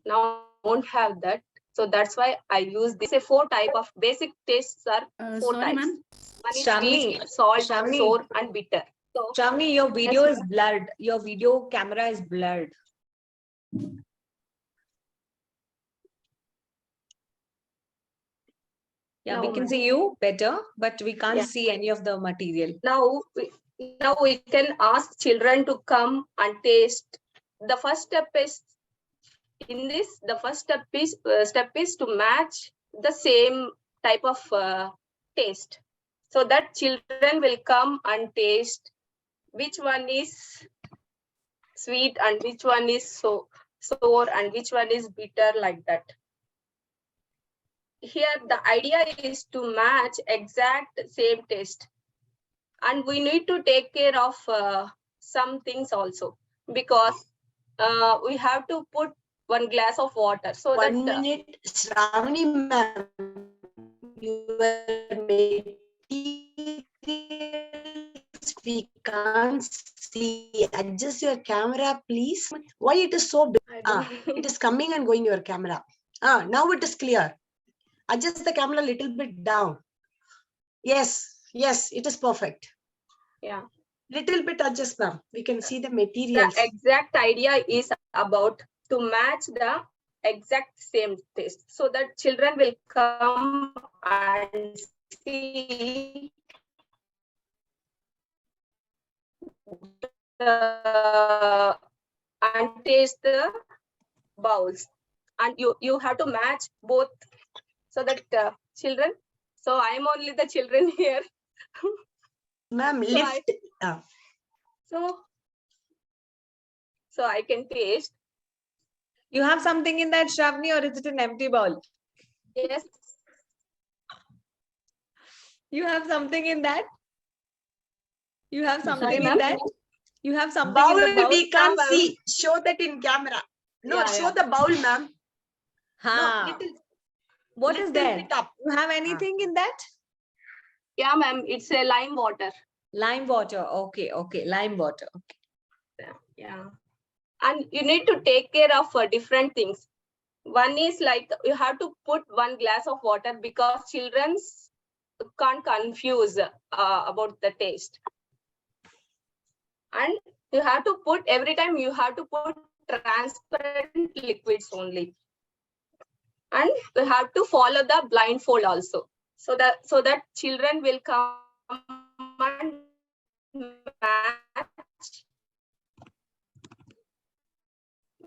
Now, I don't have that. So that's why I use this. 4 type of basic tastes are 4 Sorry, types. ma'am. One is Shravani, sweet, salt, Shravani. sour, and bitter. So, Shravani, your video Yes, is blurred. Your video camera is blurred. Yeah, No, we can ma'am. see you better, but we can't Yeah. see any of the material. now we can ask children to come and taste. The first step is in this. The first step is to match the same type of taste, so that children will come and taste which one is sweet and which one is sour and which one is bitter, like that. Here the idea is to match exact same taste, and we need to take care of some things also, because we have to put 1 glass of water so 1 that minute, Shravani ma'am, your materials we can't see. Adjust your camera, please. Why it is so big? It is coming and going your camera. Now it is clear. Adjust the camera a little bit down. Yes, it is perfect. yeah. Little bit adjust, ma'am. We can see the The materials. exact idea is about to match the exact same taste, so that children will come and see and taste the bowls, and you have to match both, so that children. So I'm only the children here. Ma'am, So lift. So I can taste. You have something in that, Shravani, or is it an empty bowl? Yes. You have something in that? You have something Sorry, in ma'am? that? You have something Bowl in the bowl? we can't ma'am. see. Show that in camera. No, Yeah, show the bowl, ma'am. No, Ha. What is little there? bit up. You have anything in that? Yeah, ma'am. It's a lime water. Lime water. Okay, lime water. Yeah. And you need to take care of different things. One is like you have to put 1 glass of water, because children can't confuse about the taste. And you have to put, every time you have to put transparent liquids only. And you have to follow the blindfold also, so that children will come and match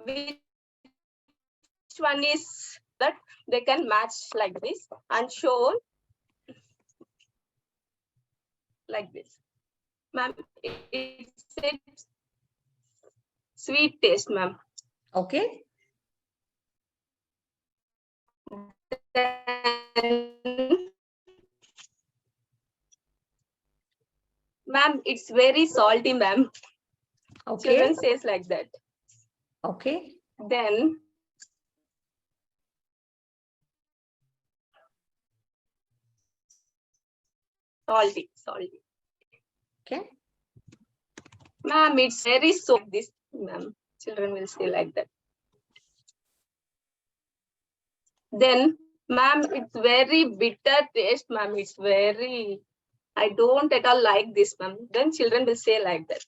which one is that they can match like this and show like this. Ma'am, it's sweet taste, ma'am. Okay. Ma'am, it's very salty, ma'am. Okay. Children says like that. Okay. Then salty. Okay. Ma'am, it's very so this, ma'am. Children will say like that. Then, ma'am, it's very bitter taste, ma'am. It's very, I don't at all like this, ma'am. Then children will say like that.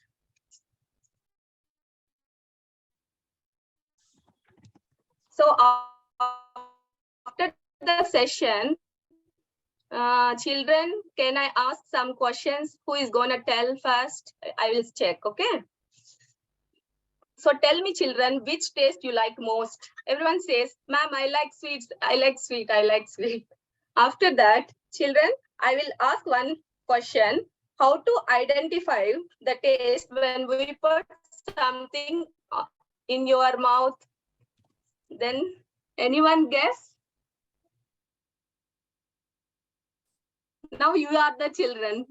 So after the session, children, can I ask some questions? Who is gonna tell first? I will check, okay? So tell me, children, which taste you like most? Everyone says, ma'am, I like sweets, I like sweet, I like sweet. After that, children, I will ask one question. How to identify the taste when we put something in your mouth? Then anyone guess? Now you are the children.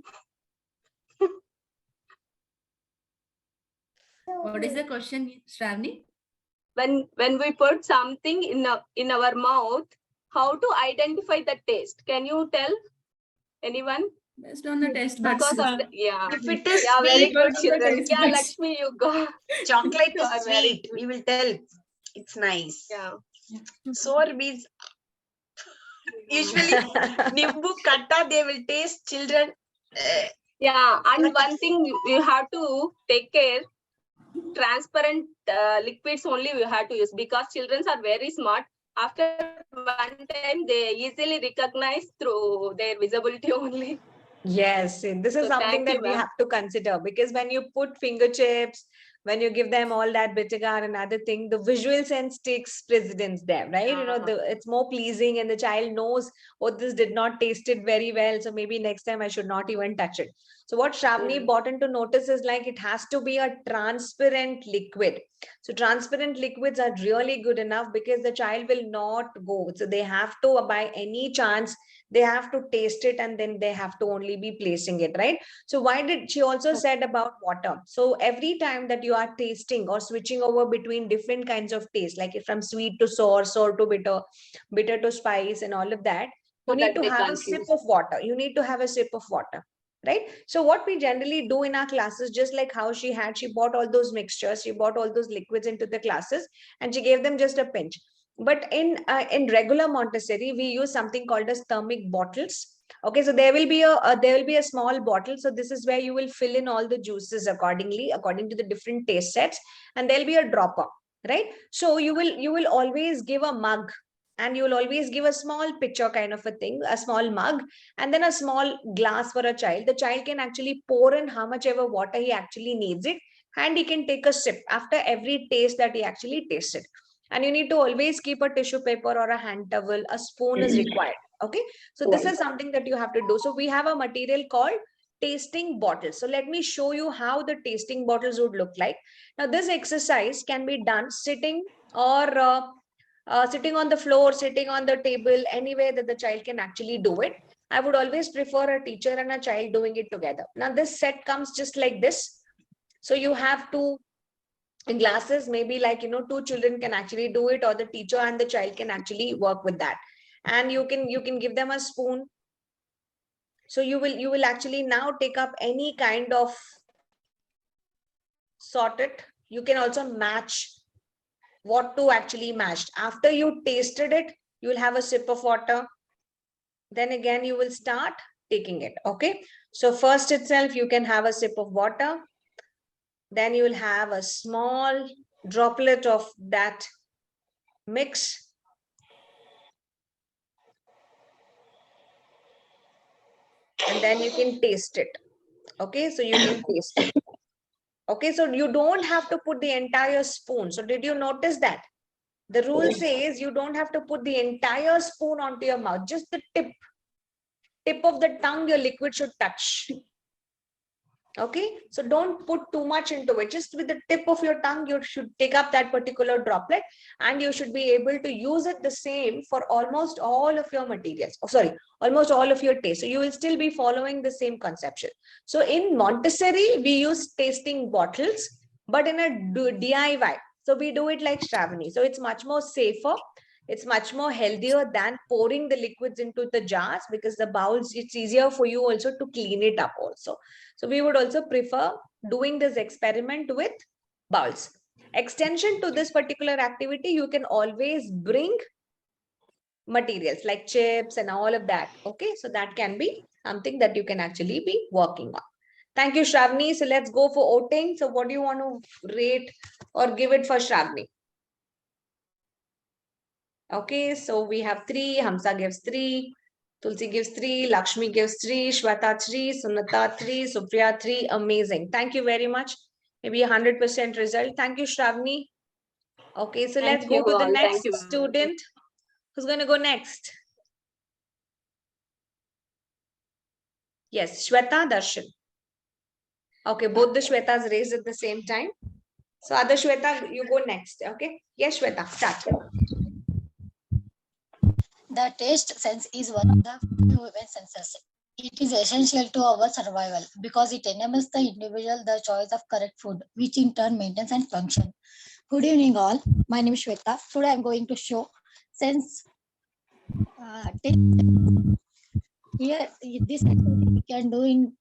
What is the question, Shravani? When we put something in our mouth, how to identify the taste? Can you tell anyone? Based on the taste buds. Because of the, yeah. If it is Yeah, very sweet, good Because of the children. taste Yeah, buds. Lakshmi, you go. chocolate You are is very sweet. We will tell it's nice. Yeah. Sour means usually nimbu katta, they will taste children. Yeah, and one thing you have to take care, transparent liquids only we have to use, because children are very smart. After one time, they easily recognize through their visibility only. Yes, this is So something thank you, that we ma'am. have to consider, because when you put finger chips, when you give them all that bittergar and other thing, the visual sense takes precedence there, right? You know, it's more pleasing and the child knows, oh, this did not taste it very well, so maybe next time I should not even touch it. So what Shravani important to notice is like it has to be a transparent liquid. So transparent liquids are really good enough because the child will not go. So they have to, by any chance, they have to taste it and then they have to only be placing it, right? So why did she also said about water? So every time that you are tasting or switching over between different kinds of taste, like from sweet to sour, sour to bitter, bitter to spice and all of that, you So need that to they have a sip confuse. of water. You need to have a sip of water, right? So what we generally do in our classes, just like how she bought all those mixtures, she bought all those liquids into the classes and she gave them just a pinch. But in regular Montessori, we use something called as thermic bottles. Okay, so there will be a small bottle. So this is where you will fill in all the juices accordingly, according to the different taste sets, and there'll be a dropper, right? So you will always give a mug, and you will always give a small pitcher kind of a thing, a small mug, and then a small glass for a child. The child can actually pour in how much ever water he actually needs it, and he can take a sip after every taste that he actually tasted. And you need to always keep a tissue paper or a hand towel. A spoon is required. Okay, so this is something that you have to do. So we have a material called tasting bottles. So let me show you how the tasting bottles would look like. Now this exercise can be done sitting or sitting on the floor, sitting on the table, anywhere that the child can actually do it. I would always prefer a teacher and a child doing it together. Now this set comes just like this. So you have to, in glasses, maybe like, two children can actually do it, or the teacher and the child can actually work with that. And you can give them a spoon. So you will actually now take up any kind of sort it. You can also match what to actually match. After you tasted it, you will have a sip of water. Then again, you will start taking it. Okay. So first itself, you can have a sip of water. Then you will have a small droplet of that mix. And then you can taste it. Okay, so you can taste it. Okay, so you don't have to put the entire spoon. So did you notice that? The rule says you don't have to put the entire spoon onto your mouth, just the tip of the tongue your liquid should touch. Okay, so don't put too much into it. Just with the tip of your tongue, you should take up that particular droplet, and you should be able to use it the same for almost all of your materials. Oh, sorry, almost all of your taste. So you will still be following the same conception. So in Montessori, we use tasting bottles, but in a DIY, so we do it like Shravani. So it's much more safer. It's much more healthier than pouring the liquids into the jars, because the bowls, it's easier for you also to clean it up also. So we would also prefer doing this experiment with bowls. Extension to this particular activity, you can always bring materials like chips and all of that. Okay, so that can be something that you can actually be working on. Thank you, Shravani. So let's go for voting. So what do you want to rate or give it for Shravani? Okay, so we have 3, Hamsa gives 3, Tulsi gives 3, Lakshmi gives 3, Shweta 3, Sunata 3, Supriya 3. Amazing. Thank you very much. Maybe 100% result. Thank you, Shravani. Okay, so let's go to the next student. Who's going to go next? Yes, Shweta, Darshan. Okay, both the Shwetas raised at the same time. So other Shweta, you go next. Okay. Yes, Shweta, start. The taste sense is one of the human senses. It is essential to our survival because it enables the individual the choice of correct food, which in turn maintains and function. Good evening, all. My name is Shweta. Today I am going to show sense. Taste. Here, this activity we can do in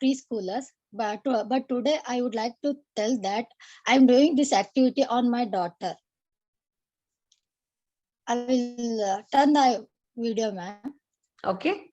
preschoolers, but today I would like to tell that I am doing this activity on my daughter. I will turn the video, ma'am. Okay.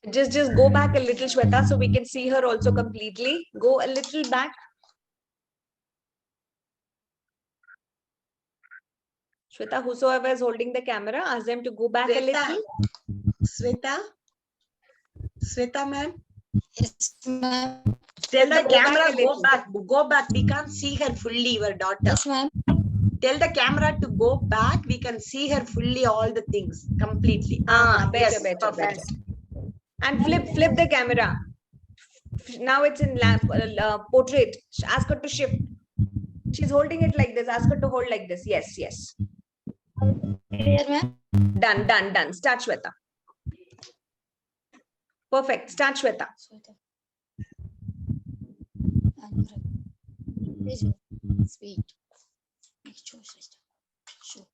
Just go back a little, Shweta, so we can see her also completely. Go a little back. Shweta, whosoever is holding the camera, ask them to go back a little. Sweta? Sweta, ma'am? Yes, ma'am. Tell the Go camera, back a go little. back, go back. We can't see her fully, your daughter. Yes, ma'am. Tell the camera to go back. We can see her fully, all the things, completely. Better, Yes, better, better. perfect. And flip the camera. Now it's in portrait. Ask her to shift. She's holding it like this. Ask her to hold like this. Yes, yes. Here, ma'am. Done. Start, Shweta. Perfect. Start, Shweta. Sweet. Show.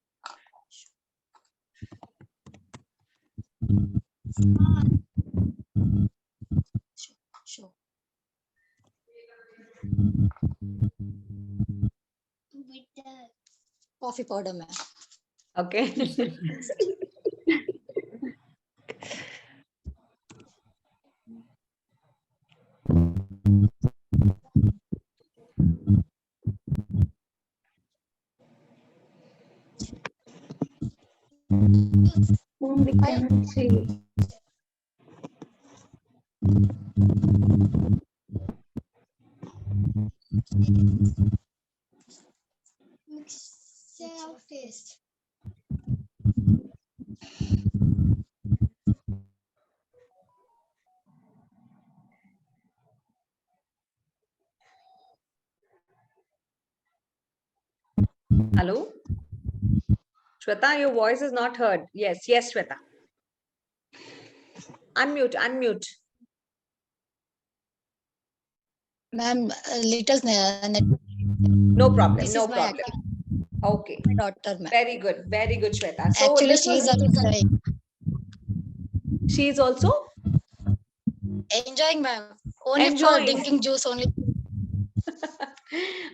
Coffee powder, ma'am. Okay. We cannot see. Mixture of taste. Hello? Shweta, your voice is not heard. Yes, Shweta. Unmute. Ma'am, little No problem, this no is my problem. Okay. my daughter, ma'am. Very good, Shweta. So Actually, this she is was, enjoying. she is also Enjoying, ma'am. Only enjoying. for drinking juice only.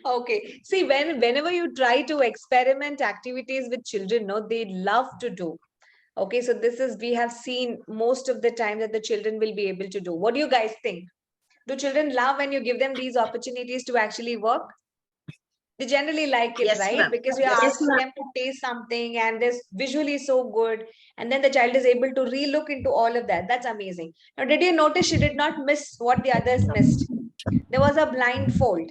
Okay. See, whenever you try to experiment activities with children, no, they love to do. Okay, so we have seen most of the time that the children will be able to do. What do you guys think? Do children love when you give them these opportunities to actually work? They generally like it, Yes, right? ma'am. Because we are Yes, asking ma'am. them to taste something and this visually so good. And then the child is able to re-look into all of that. That's amazing. Now, did you notice she did not miss what the others missed? There was a blindfold.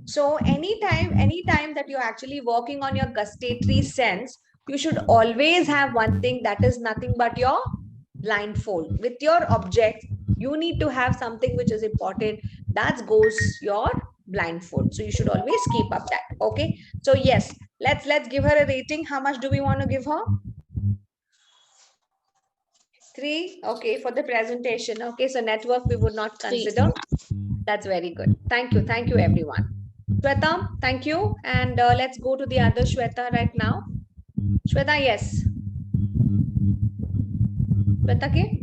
So anytime that you're actually working on your gustatory sense, you should always have one thing that is nothing but your blindfold. With your object, you need to have something which is important. That goes your blindfold. So you should always keep up that. Okay. So yes, let's give her a rating. How much do we want to give her? 3. Okay, for the presentation. Okay, so network we would not consider. That's very good. Thank you. Thank you, everyone. Shweta, thank you. And let's go to the other Shweta right now. Shweta, yes. Shweta, ke?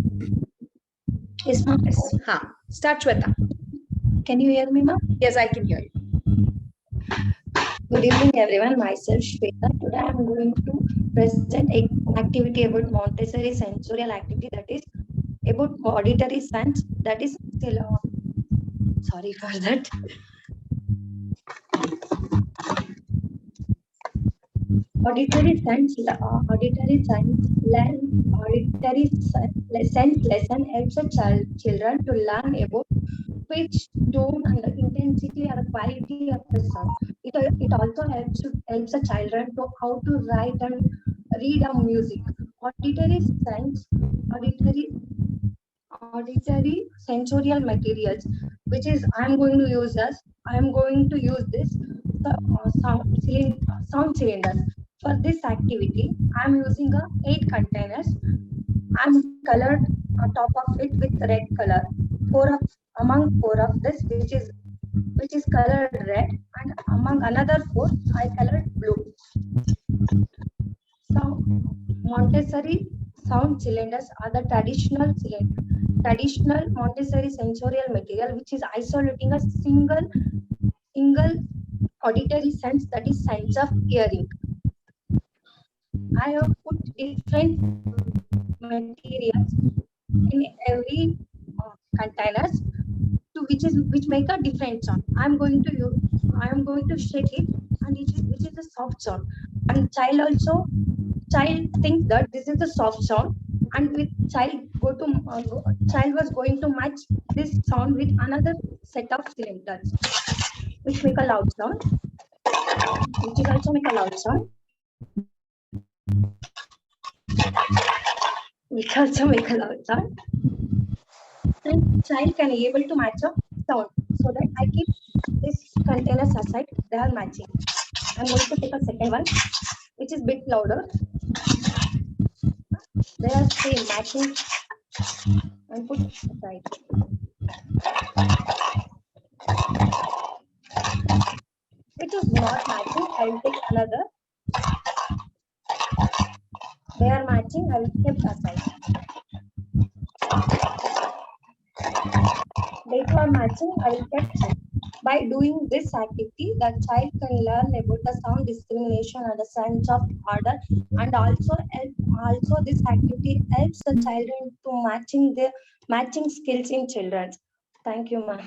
Yes, ma'am. Yes. Ha. Start, Shweta. Can you hear me, ma'am? Yes, I can hear you. Good evening, everyone. Myself, Shweta. Today, I am going to present an activity about Montessori sensorial activity, that is about auditory sense. That is still, sorry for that. Auditory sense lesson helps a children to learn about pitch, tone, and the intensity or the quality of the sound. It also helps a children to how to write and read a music. Auditory sense, auditory sensorial materials, which is I'm going to use this sound cylinders. For this activity, I'm using 8 containers. I'm colored on top of it with red color. Among four of this, which is colored red, and among another 4, I colored blue. So Montessori sound cylinders are the traditional Montessori sensorial material, which is isolating a single auditory sense, that is sense of hearing. I have put different materials in every containers which make a different sound. I am going to shake it, and which is a soft sound. And child thinks that this is a soft sound, and with child was going to match this sound with another set of cylinders, which make a loud sound, which is also make a loud sound, which also make a loud sound. And child can be able to match a sound, so that I keep this containers aside. They are matching. I'm going to take a second one, which is bit louder. They are same matching, and put aside. It is not matching. I will take another. They are matching. I will keep aside. They two are matching. I will keep aside. By doing this activity, the child can learn about the sound discrimination and the sense of order, and also this activity helps the children to matching skills in children. Thank you, ma'am.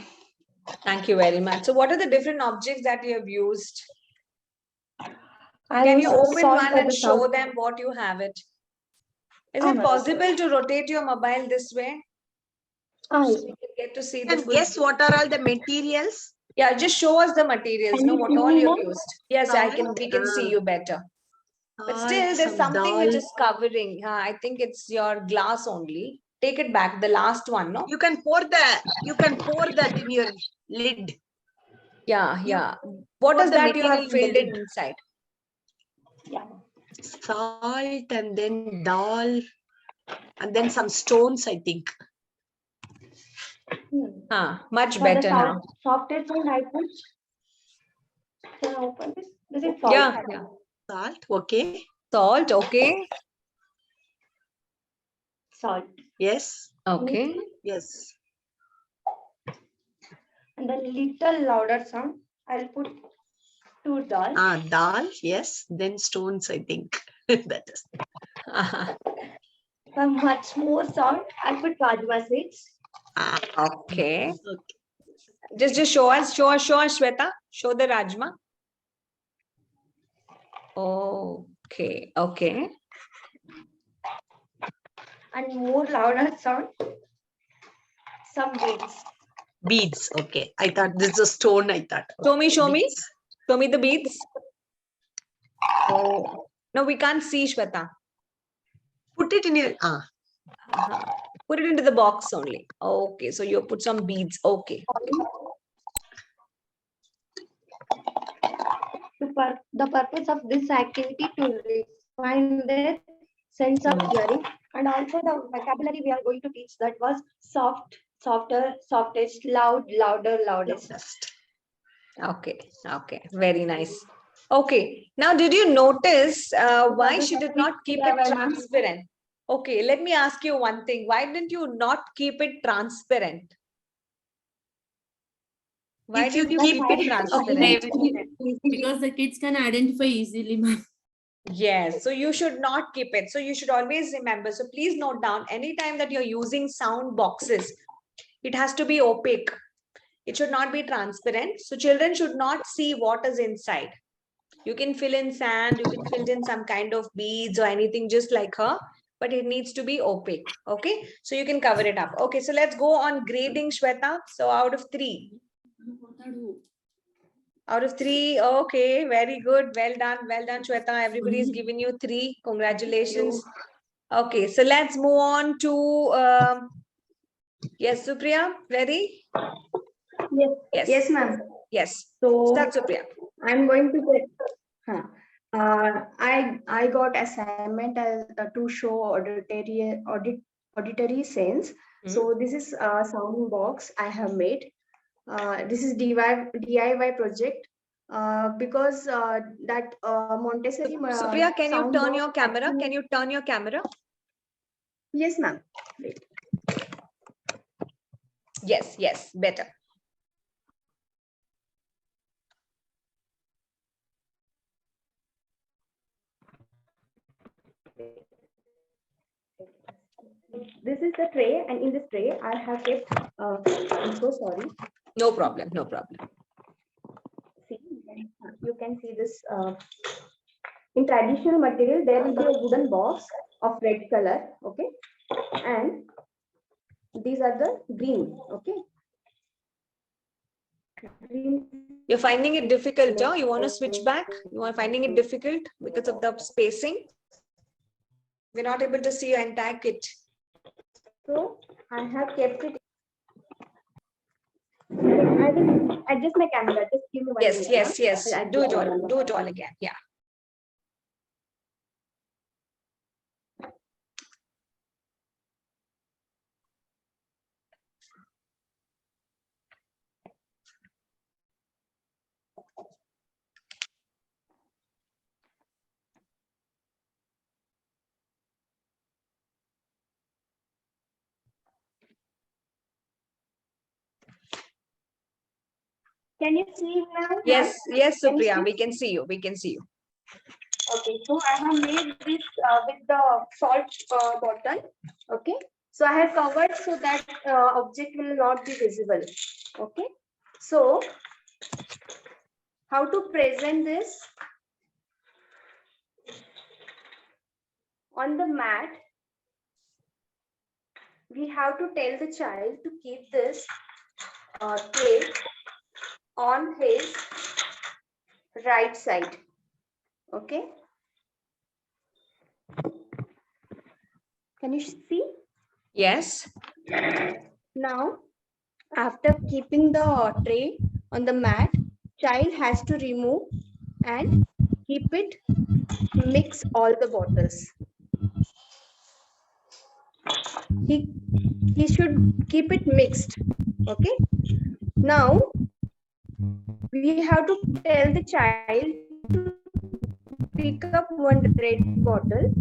Thank you very much. So what are the different objects that you have used? I Can you also open saw one for and the show sound. them what you have it? Is Ah, it ma'am. possible to rotate your mobile this way? Ah, So yes. we can get to see the And full. guess what are all the materials? Yeah, just show us the materials. Can No, you what see all me, you've ma'am? used. Yes, we can see you better. But still, there's something which is covering. I think it's your glass only. Take it back, the last one, no? You can pour that in your lid. Yeah. What pour is the that you have material in the filled in lid. inside? Yeah. Salt and then dal and then some stones, I think. Much For the better now. softest one I put. Can I open this? This is salt. Yeah. Salt, okay. Salt, okay. Salt. Yes. Okay. Yes. And the little louder sound, I'll put 2 dal. Dal, yes. Then stones, I think. That is. For much more sound, I'll put rajma seeds. Okay. Just show us, Shweta. Show the rajma. Okay. Okay. And more louder sound. Some beats. Beads. Okay. I thought this is a stone. I thought. Show me. Show me. Beads. Show me the beads. Oh no, we can't see, Shweta. Put it in your. Put it into the box only. Okay, so you put some beads. Okay. The purpose of this activity to refine their sense of hearing, and also the vocabulary we are going to teach, that was soft, softer, softest, loud, louder, loudest. Okay. Okay. Very nice. Okay. Now, did you notice why she did not keep it transparent? Okay, let me ask you one thing. Why didn't you not keep it transparent? Why If you did you keep keep it it transparent? Because the kids can identify easily, ma'am. Yes, so you should not keep it. So you should always remember. So please note down, anytime that you're using sound boxes, it has to be opaque. It should not be transparent. So children should not see what is inside. You can fill in sand, you can fill in some kind of beads or anything just like her, but it needs to be opaque. Okay, so you can cover it up. Okay, so let's go on grading, Shweta. So out of 3. Out of 3, okay, very good. Well done, Shweta. Everybody is giving you 3. Congratulations. Okay, so let's move on to yes, Supriya, ready? Yes. Yes. Yes, ma'am. Yes. So Start, Supriya. I'm going to get. I got assignment as to show auditory sense. So this is a sound box I have made. This is DIY project because that Montessori Supriya, can you sound turn box your camera? actually- Can you turn your camera? Yes, ma'am. Yes, yes, better. This is the tray, and in this tray, I have kept. I'm so sorry. No problem, no problem. See, you can see this. In traditional material, there will be a wooden box of red color. Okay, and these are the green. Okay. Green. You're finding it difficult, huh? You want to switch back? You are finding it difficult because of the spacing? We're not able to see your entire kit. So I have kept it. I will adjust my camera. Just give me 1 Yes, minute. yes, yes. I'll Do it adjust all. my Do it all again. Yeah. Can you see now? Yes, yes, Can you Supriya. see? We can see you. We can see you. Okay, so I have made this with the salt bottle. Okay, so I have covered so that object will not be visible. Okay, so how to present this? On the mat, we have to tell the child to keep this tray on his right side. Okay. Can you see? Yes. Now, after keeping the tray on the mat, child has to remove and keep it, mix all the bottles. He should keep it mixed. Okay. Now, we have to tell the child to pick up one red bottle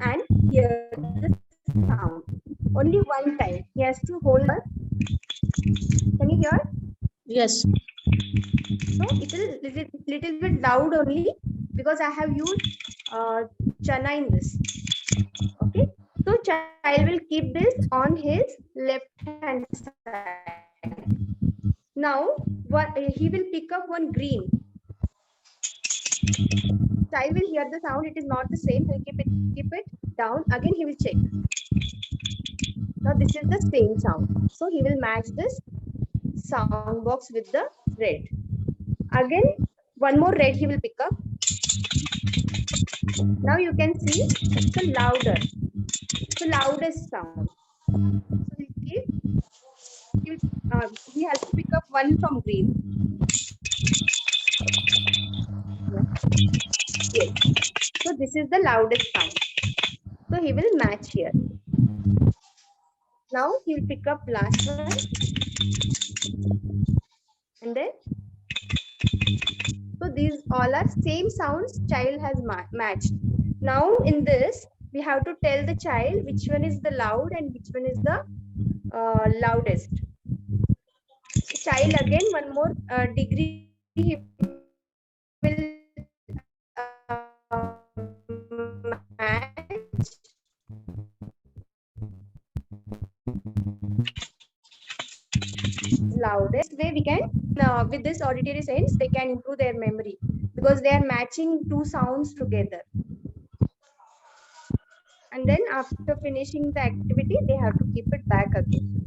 and hear the sound. Only one time. He has to hold her. Can you hear? Yes. So it is little bit loud only because I have used chana in this. Okay. So child will keep this on his left hand side. Now he will pick up one green. child will hear the sound, it is not the same. He'll keep it down. Again, he will check. Now this is the same sound. So he will match this sound box with the red. Again, one more red he will pick up. Now you can see it's the loudest sound. So he has to pick up one from green. Yes. So this is the loudest sound. So he will match here. Now he will pick up last one. And then, so these all are same sounds child has matched. Now in this, we have to tell the child which one is the loud and which one is the loudest. So child again one more degree he will match. Loudest way we can with this auditory sense they can improve their memory because they are matching two sounds together. And then after finishing the activity they have to keep it back again.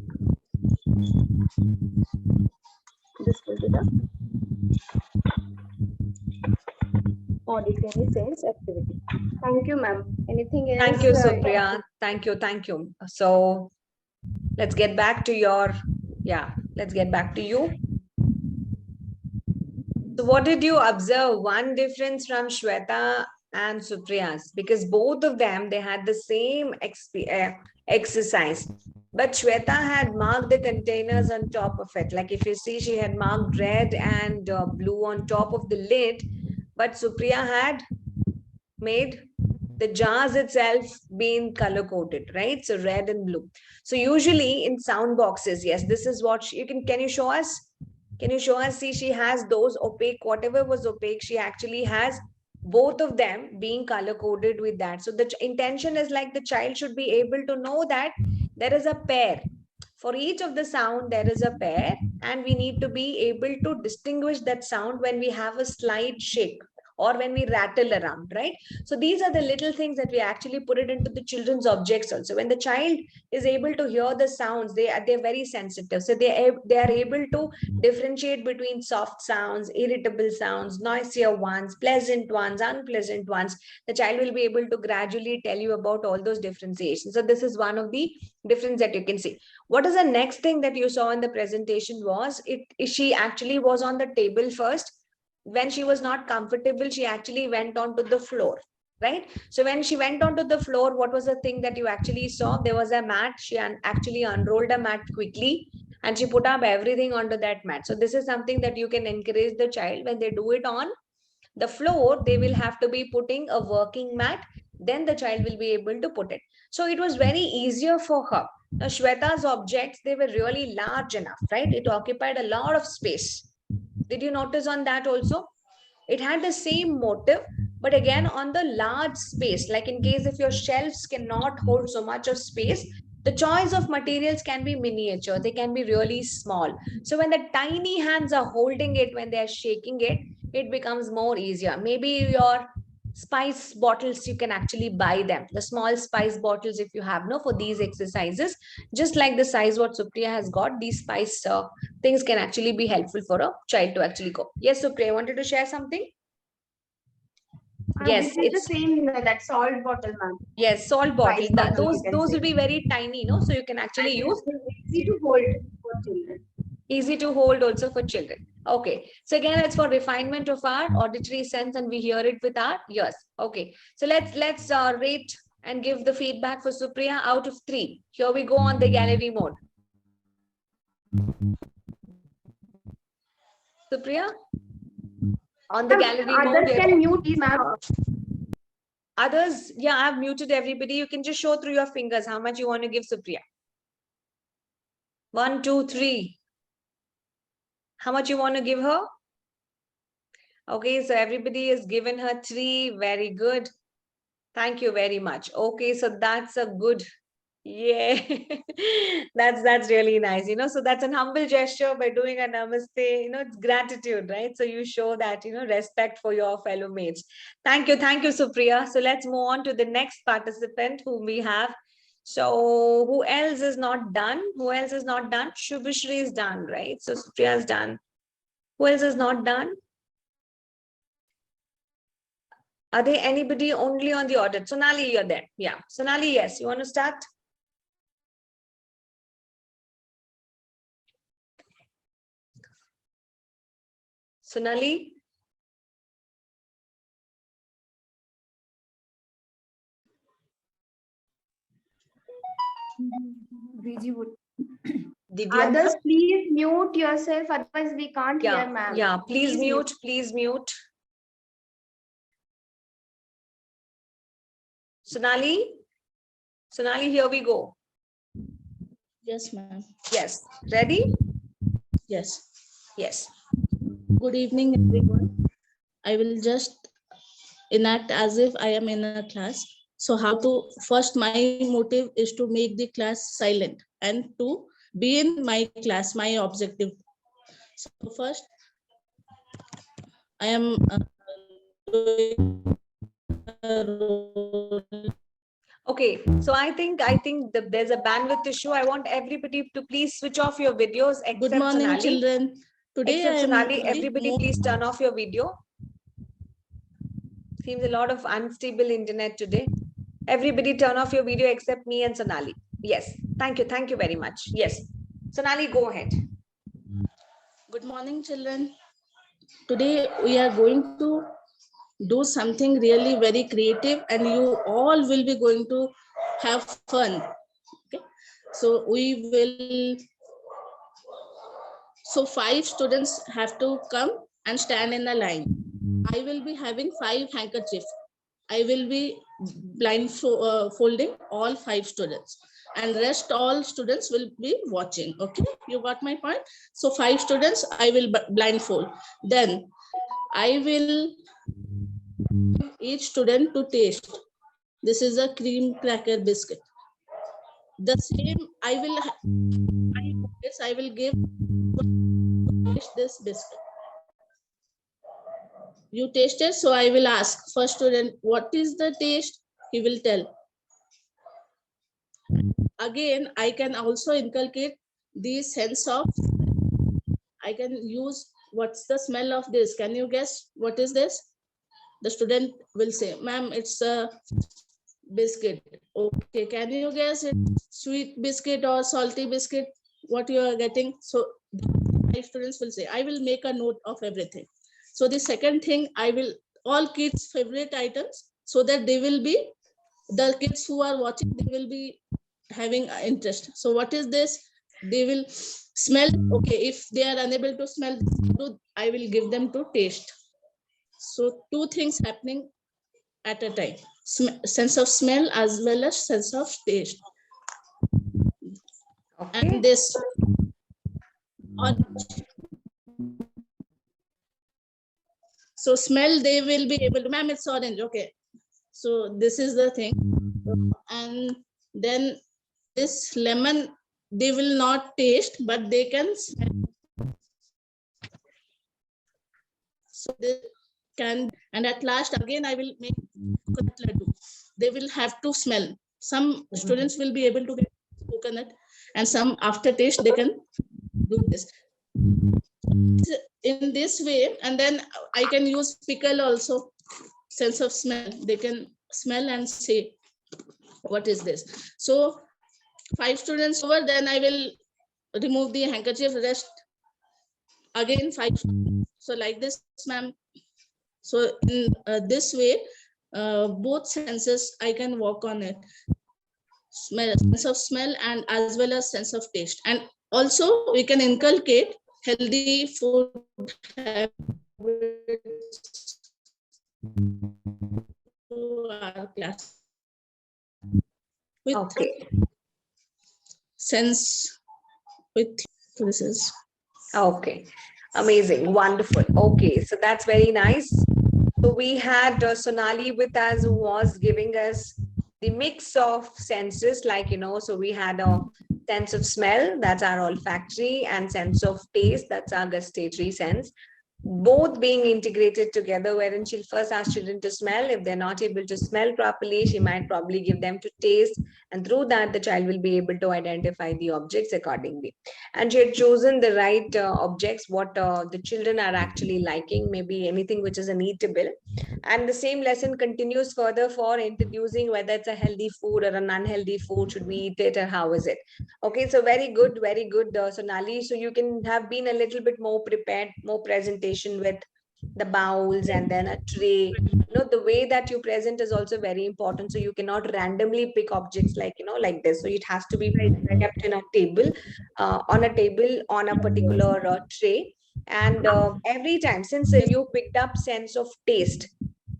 This will be the auditory sense activity. Thank you, ma'am. Anything else? Thank you, Supriya. Thank you. So let's get back to your, let's get back to you. So what did you observe? One difference from Shweta and Supriya's, because both of them, they had the same exercise. But Shweta had marked the containers on top of it. Like if you see, she had marked red and blue on top of the lid. But Supriya had made the jars itself being color coded, right? So red and blue. So usually in sound boxes, yes, this is what can you show us? Can you show us? See, she has those opaque, whatever was opaque, she actually has both of them being color coded with that. So the intention is like the child should be able to know that there is a pair. For each of the sound, there is a pair, and we need to be able to distinguish that sound when we have a slight shake or when we rattle around, right? So these are the little things that we actually put it into the children's objects also. When the child is able to hear the sounds, they're very sensitive. So they are able to differentiate between soft sounds, irritable sounds, noisier ones, pleasant ones, unpleasant ones. The child will be able to gradually tell you about all those differentiations. So this is one of the difference that you can see. What is the next thing that you saw in the presentation was she actually was on the table first. When she was not comfortable, she actually went onto the floor, right? So when she went onto the floor, what was the thing that you actually saw? There was a mat. She actually unrolled a mat quickly and she put up everything onto that mat. So this is something that you can encourage the child. When they do it on the floor, they will have to be putting a working mat. Then the child will be able to put it. So it was very easier for her. Now, Shweta's objects, they were really large enough, right? It occupied a lot of space. Did you notice on that also? It had the same motive, but again on the large space. Like in case if your shelves cannot hold so much of space, the choice of materials can be miniature. They can be really small. So when the tiny hands are holding it, when they are shaking it, it becomes more easier. Maybe your spice bottles, you can actually buy them, the small spice bottles, if you have no for these exercises, just like the size what Supriya has got. These spice things can actually be helpful for a child to actually go. Yes, Supriya, wanted to share something? Yes, this is the same that salt bottle, ma'am. Yes, salt bottle. Those will be very tiny, no? So you can actually use. Easy to hold for children. Easy to hold also for children. Okay. So again, it's for refinement of our auditory sense, and we hear it with our ears. Okay. So let's rate and give the feedback for Supriya out of 3. Here we go on the gallery mode. Supriya, on the gallery mode. Others can mute these, ma'am. Others, yeah, I've muted everybody. You can just show through your fingers how much you want to give Supriya. 1, 2, 3. How much you want to give her? Okay, so everybody has given her 3. Very good. Thank you very much. Okay, so that's a good, Yeah, that's really nice. So that's an humble gesture by doing a namaste. It's gratitude, right? So you show that, respect for your fellow mates. Thank you, Supriya. So let's move on to the next participant whom we have. So who else is not done? Shubhashri is done, right? So Supriya is done. Who else is not done? Are there anybody only on the audit? Sonali, you're there. Yeah. Sonali, yes. You want to start? Sonali? Divya, Others, please mute yourself, otherwise we can't hear, ma'am. Yeah, please mute. Please mute. Sonali? Sonali, here we go. Yes, ma'am. Yes. Ready? Yes. Yes. Good evening, everyone. I will just enact as if I am in a class. So first my motive is to make the class silent and to be in my class, my objective. So first, I am doing a role. Okay, so I think there's a bandwidth issue. I want everybody to please switch off your videos except Good morning, Sonali. children. Today Except I am Sonali, everybody please turn off your video. Seems a lot of unstable internet today. Everybody turn off your video except me and Sonali. Yes, thank you very much. Yes, Sonali, go ahead. Good morning, children. Today we are going to do something really very creative and you all will be going to have fun. Okay, so so 5 students have to come and stand in a line. I will be having 5 handkerchiefs. I will be folding all 5 students and rest all students will be watching. Okay, you got my point? So 5 students I will blindfold. Then I will each student to taste. This is a cream cracker biscuit. The same I will give this biscuit. You tasted, so I will ask first student, what is the taste? He will tell. Again, I can also inculcate the sense of, I can use what's the smell of this? Can you guess what is this? The student will say, ma'am, it's a biscuit. Okay, can you guess it sweet biscuit or salty biscuit? What you are getting? So 5 students will say, I will make a note of everything. So the second thing, I will all kids' favorite items so that they will be, the kids who are watching, they will be having interest. So what is this? They will smell. Okay, if they are unable to smell, I will give them to taste. So 2 things happening at a time, sense of smell as well as sense of taste. Okay. And this orange. So smell, they will be able to, ma'am, it's orange. Okay, so this is the thing. And then this lemon, they will not taste, but they can smell. So they can, and at last again I will make coconut laddu. They will have to smell. Some students will be able to get coconut and some after taste they can do this. In this way, and then I can use pickle also, sense of smell. They can smell and say, what is this? So 5 students over, then I will remove the handkerchief, rest again 5. So like this, ma'am. So in this way, both senses I can work on it. Sense of smell and as well as sense of taste. And also we can inculcate healthy food habits to our class. With sense, with this is. Okay, amazing, wonderful. Okay, so that's very nice. So we had Sonali with us who was giving us the mix of senses, like, so we had a sense of smell, that's our olfactory, and sense of taste, that's our gustatory sense, both being integrated together, wherein she'll first ask children to smell. If they're not able to smell properly, she might probably give them to taste, and through that the child will be able to identify the objects accordingly. And she had chosen the right objects, what the children are actually liking, maybe anything which is an eatable. And the same lesson continues further for introducing whether it's a healthy food or an unhealthy food, should we eat it or how is it. Okay, so very good, Sonali. So you can have been a little bit more prepared, more presentation with the bowls and then a tray. The way that you present is also very important. So you cannot randomly pick objects like, like this. So it has to be kept in a table, on a particular tray. And every time, since you picked up sense of taste,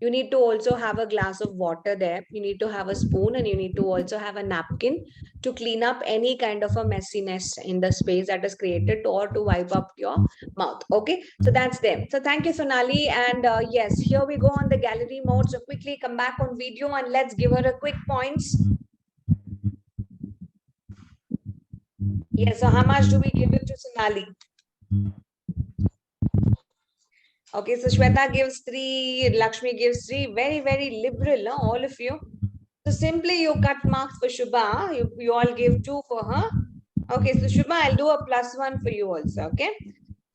you need to also have a glass of water there. You need to have a spoon, and you need to also have a napkin to clean up any kind of a messiness in the space that is created, or to wipe up your mouth. Okay, so that's there. So thank you, Sonali. And yes, here we go on the gallery mode. So quickly come back on video and let's give her a quick points. Yes, so how much do we give it to Sonali? Okay, so Shweta gives 3, Lakshmi gives 3. Very, very liberal, no? All of you. So simply you cut marks for Shubha. You all give 2 for her. Okay, so Shubha, I'll do a +1 for you also, okay?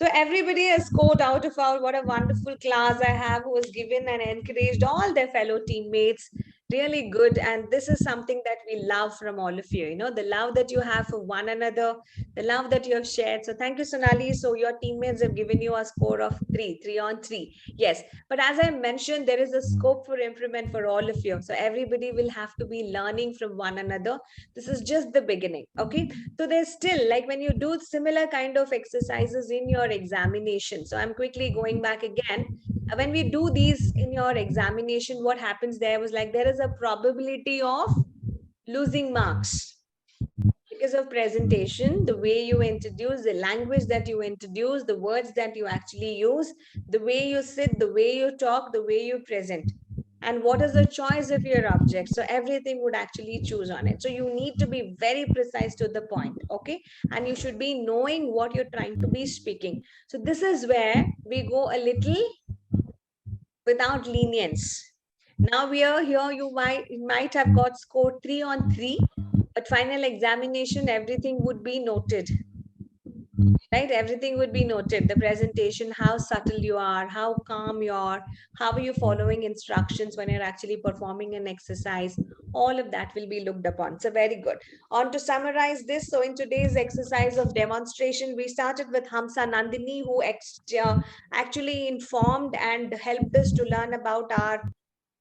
So everybody has scored out of our, what a wonderful class I have, who has given and encouraged all their fellow teammates. Really good. And this is something that we love from all of you, the love that you have for one another, the love that you have shared. So thank you, Sonali. So your teammates have given you a score of 3 on 3. Yes. But as I mentioned, there is a scope for improvement for all of you. So everybody will have to be learning from one another. This is just the beginning. Okay. So there's still, like when you do similar kind of exercises in your examination. So I'm quickly going back again. When we do these in your examination, what happens there was like, there is a probability of losing marks because of presentation, the way you introduce, the language that you introduce, the words that you actually use, the way you sit, the way you talk, the way you present. And what is the choice of your object? So everything would actually choose on it. So you need to be very precise to the point, okay? And you should be knowing what you're trying to be speaking. So this is where we go a little without lenience. Now we are here, you might have got scored 3 on 3, but final examination, everything would be noted. Right? Everything would be noted. The presentation, how subtle you are, how calm you are, how are you following instructions when you're actually performing an exercise. All of that will be looked upon. So very good. On to summarize this. So in today's exercise of demonstration, we started with Hamsa Nandini, who actually informed and helped us to learn about our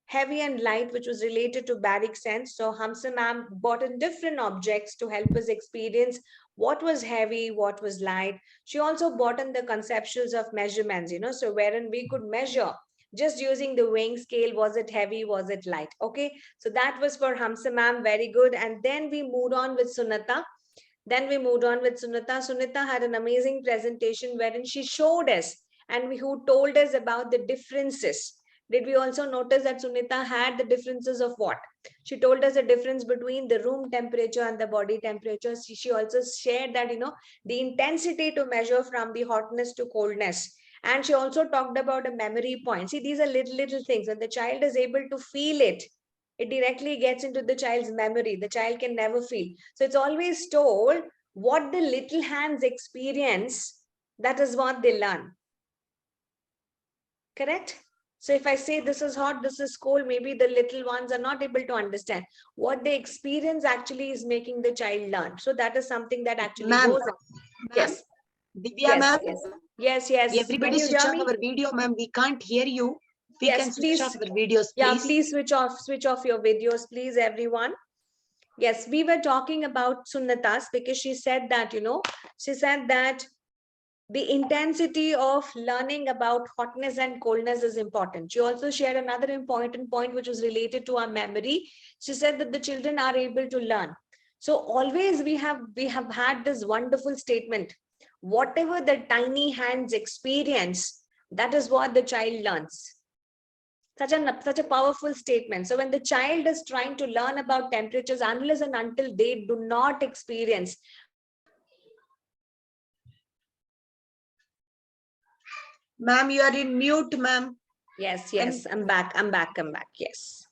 heavy and light, which was related to baric sense. So Hamsa ma'am brought in different objects to help us experience what was heavy, what was light. She also brought in the conceptuals of measurements, so wherein we could measure just using the weighing scale, was it heavy, was it light? Okay, so that was for Hamsa ma'am, very good. And then we moved on with Sunita. Sunita had an amazing presentation wherein she showed us and who told us about the differences. Did we also notice that Sunita had the differences of what? She told us the difference between the room temperature and the body temperature. She also shared that, the intensity to measure from the hotness to coldness. And she also talked about a memory point. See, these are little things. When the child is able to feel it, it directly gets into the child's memory. The child can never feel. So it's always told what the little hands experience, that is what they learn. Correct? So if I say this is hot, this is cold, maybe the little ones are not able to understand. What they experience actually is making the child learn. So that is something that actually goes on. Yes. Divya ma'am. Yes. Everybody switch off our video, ma'am. We can't hear you. We can switch off our videos, please. Yeah, please switch off your videos, please, everyone. Yes, we were talking about Sunnatas because she said that, she said that the intensity of learning about hotness and coldness is important. She also shared another important point, which was related to our memory. She said that the children are able to learn. So always we have had this wonderful statement. Whatever the tiny hands experience, that is what the child learns. Such a powerful statement. So when the child is trying to learn about temperatures, unless and until they do not experience. Ma'am, you are in mute, ma'am. Yes, I'm back. Yes.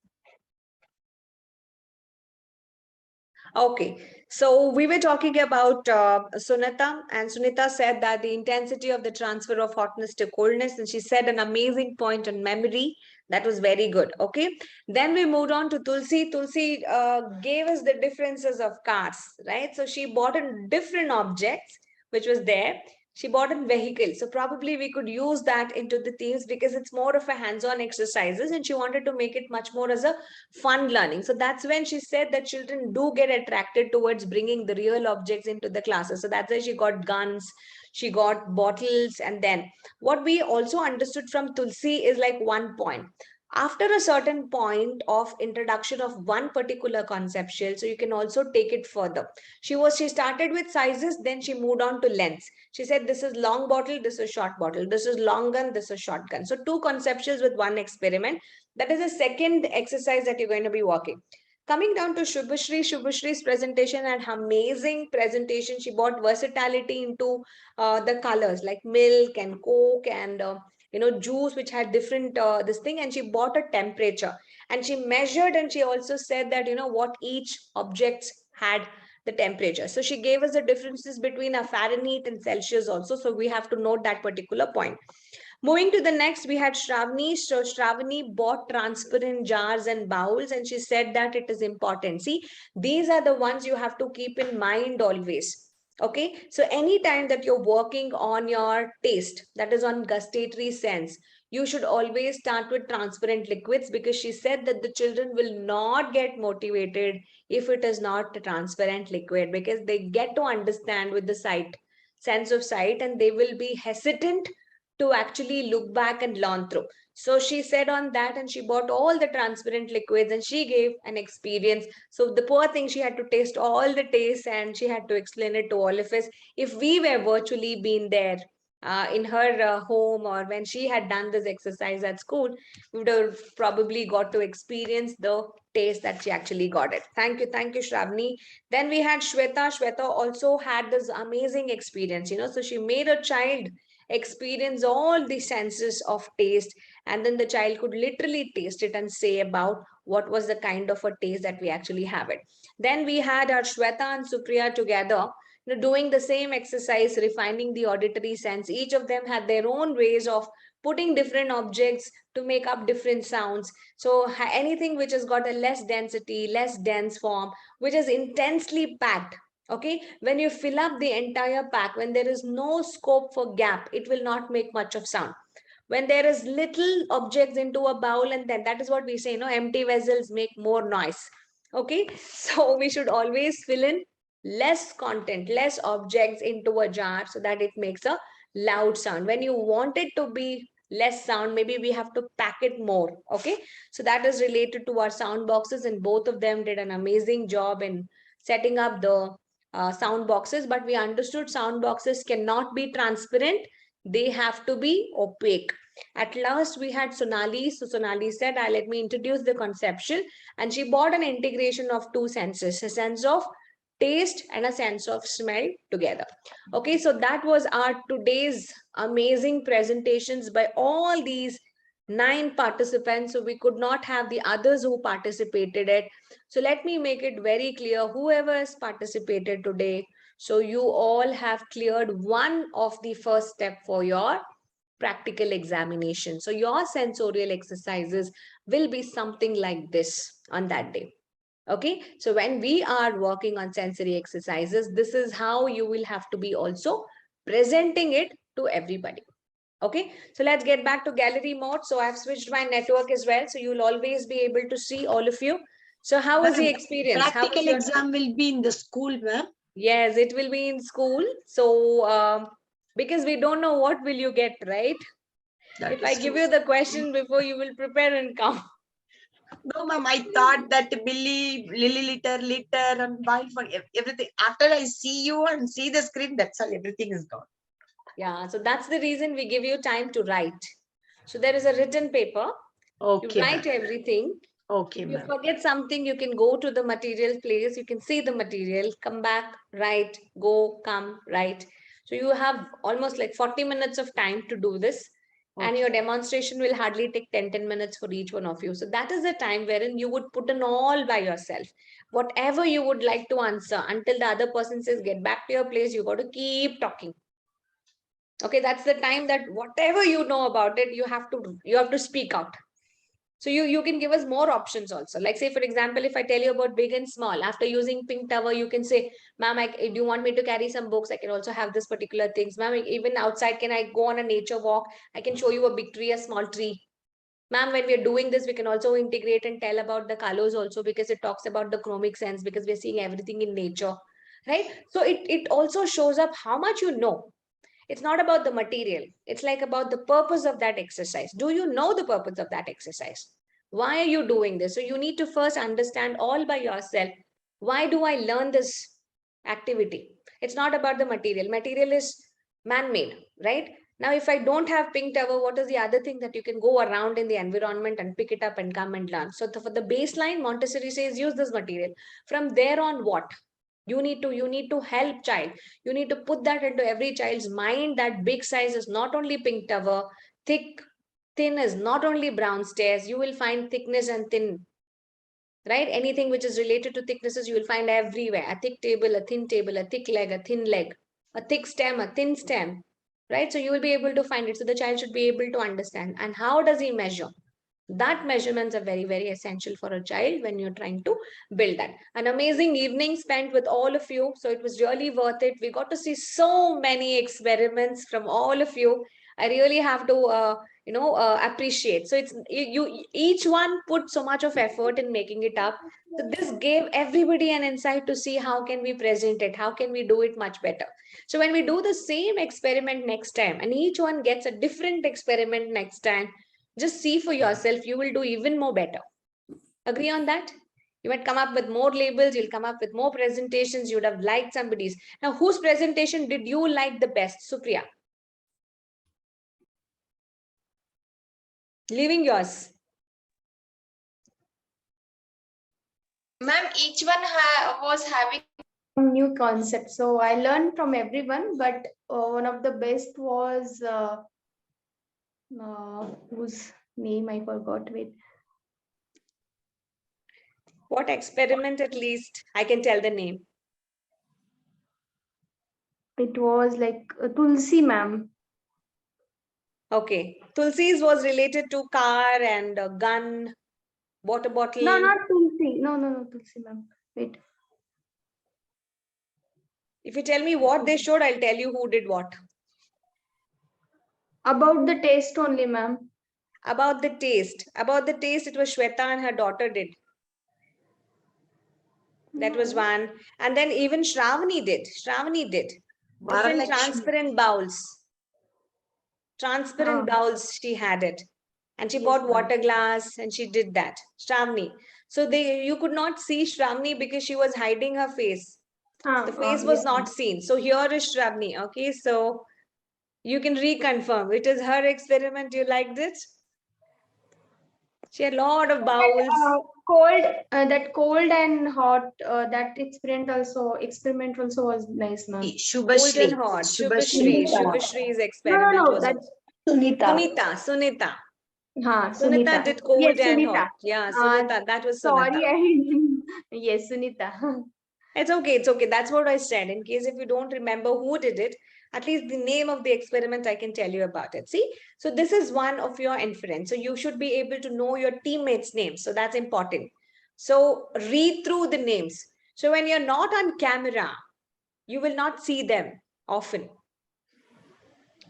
Okay, so we were talking about Sunita, and Sunita said that the intensity of the transfer of hotness to coldness, and she said an amazing point on memory. That was very good. Okay, then we moved on to Tulsi. Tulsi gave us the differences of cars, right? So she bought in different objects, which was there. She bought a vehicle. So probably we could use that into the themes because it's more of a hands-on exercises, and she wanted to make it much more as a fun learning. So that's when she said that children do get attracted towards bringing the real objects into the classes. So that's why she got guns, she got bottles. And then what we also understood from Tulsi is like one point. After a certain point of introduction of one particular conceptual, so you can also take it further. She started with sizes, then she moved on to lengths. She said this is long bottle, this is short bottle, this is long gun, this is short gun. So two conceptuals with one experiment. That is the second exercise that you're going to be working. Coming down to Shubhashri, Shubhashri's presentation and amazing presentation. She brought versatility into the colors like milk and coke and juice, which had different this thing, and she bought a temperature and she measured, and she also said that what each objects had the temperature. So she gave us the differences between a Fahrenheit and Celsius also. So we have to note that particular point. Moving to the next, we had Shravani. So Shravani bought transparent jars and bowls, and she said that it is important. See, these are the ones you have to keep in mind always. Okay, so anytime that you're working on your taste, that is on gustatory sense, you should always start with transparent liquids, because she said that the children will not get motivated if it is not a transparent liquid, because they get to understand with the sight, sense of sight, and they will be hesitant to actually look back and learn through. So she said on that, and she bought all the transparent liquids and she gave an experience. So the poor thing, she had to taste all the tastes and she had to explain it to all of us. If we were virtually been there in her home, or when she had done this exercise at school, we would have probably got to experience the taste that she actually got it. Thank you, Shravani. Then we had Shweta. Shweta also had this amazing experience, so she made a child experience all the senses of taste, and then the child could literally taste it and say about what was the kind of a taste that we actually have it. Then we had our Shweta and Supriya together, doing the same exercise, refining the auditory sense. Each of them had their own ways of putting different objects to make up different sounds. So anything which has got a less density, less dense form, which is intensely packed. Okay, when you fill up the entire pack, when there is no scope for gap, it will not make much of sound. When there is little objects into a bowl, and then that is what we say, empty vessels make more noise. Okay, so we should always fill in less content, less objects into a jar so that it makes a loud sound. When you want it to be less sound, maybe we have to pack it more. Okay, so that is related to our sound boxes, and both of them did an amazing job in setting up the sound boxes. But we understood sound boxes cannot be transparent, they have to be opaque. At last we had Sonali. So Sonali said, let me introduce the conceptual, and she bought an integration of two senses, a sense of taste and a sense of smell together. Okay, so that was our today's amazing presentations by all these 9 participants. So we could not have the others who participated it. So let me make it very clear, whoever has participated today, so you all have cleared one of the first step for your practical examination. So your sensorial exercises will be something like this on that day. Okay, so when we are working on sensory exercises, this is how you will have to be also presenting it to everybody. Okay, so let's get back to gallery mode. So I've switched my network as well, so you'll always be able to see all of you. So how was the experience? Practical exam will be in the school, ma'am? Yes, it will be in school. So because we don't know what will you get, right? If I give you the question before, you will prepare and come. No, ma'am, I thought that liter, and buy for everything. After I see you and see the screen, that's all, everything is gone. Yeah, so that's the reason we give you time to write. So there is a written paper. Okay, You write everything. okay, If you ma'am. forget something, you can go to the material place, you can see the material, come back, write, go, come, write. So you have almost like 40 minutes of time to do this. And your demonstration will hardly take 10 minutes for each one of you. So that is the time wherein you would put in all by yourself. Whatever you would like to answer until the other person says, get back to your place, you got to keep talking. Okay, that's the time that whatever you know about it, you have to speak out. So you can give us more options also. Like say, for example, if I tell you about big and small, after using pink tower, you can say, ma'am, do you want me to carry some books? I can also have this particular things. Ma'am, even outside, can I go on a nature walk? I can show you a big tree, a small tree. Ma'am, when we're doing this, we can also integrate and tell about the colors also, because it talks about the chromic sense, because we're seeing everything in nature, right? So it also shows up how much you know. It's not about the material. It's like about the purpose of that exercise. Do you know the purpose of that exercise? Why are you doing this? So you need to first understand all by yourself. Why do I learn this activity? It's not about the material. Material is man-made, right? Now, if I don't have pink tower, what is the other thing that you can go around in the environment and pick it up and come and learn? So for the baseline, Montessori says use this material. From there on, what? You need to help child. You need to put that into every child's mind that big size is not only pink tower, thin is not only brown stairs. You will find thickness and thin, right? Anything which is related to thicknesses, you will find everywhere. A thick table, a thin table, a thick leg, a thin leg, a thick stem, a thin stem, right? So you will be able to find it. So the child should be able to understand. And how does he measure? That measurements are very, very essential for a child when you're trying to build that. An amazing evening spent with all of you. So it was really worth it. We got to see so many experiments from all of you. I really have to, appreciate. So it's you each one put so much of effort in making it up. So this gave everybody an insight to see how can we present it, how can we do it much better. So when we do the same experiment next time, and each one gets a different experiment next time, just see for yourself, you will do even more better. Agree on that? You might come up with more labels, you'll come up with more presentations, you would have liked somebody's. Now, whose presentation did you like the best? Supriya. Leaving yours. Ma'am, each one was having new concept. So I learned from everyone, but one of the best was whose name I forgot. Wait. What experiment at least? I can tell the name. It was like Tulsi ma'am. Okay. Tulsi's was related to car and a gun, water bottle. No, not Tulsi. No, Tulsi ma'am. Wait. If you tell me what they showed, I'll tell you who did what. About the taste only, ma'am. About the taste. About the taste, it was Shweta and her daughter did. That was one. And then even Shravani did. Different transparent bowls. Transparent bowls, she had it. And she bought water glass and she did that. Shravani. So you could not see Shravani because she was hiding her face. The face was not seen. So here is Shravani. Okay, so you can reconfirm. It is her experiment. You liked it? She had a lot of bowls. That cold and hot, that experiment also was nice, ma'am. Cold and hot. Shubhashree's experiment was Sunita. Sunita did cold yes, and Sunita. hot. Yeah, Sunita. That was Sunita. Sorry, yes, Sunita. It's okay. That's what I said. In case if you don't remember who did it, at least the name of the experiment, I can tell you about it. See, so this is one of your inference. So you should be able to know your teammates' names. So that's important. So read through the names. So when you're not on camera, you will not see them often.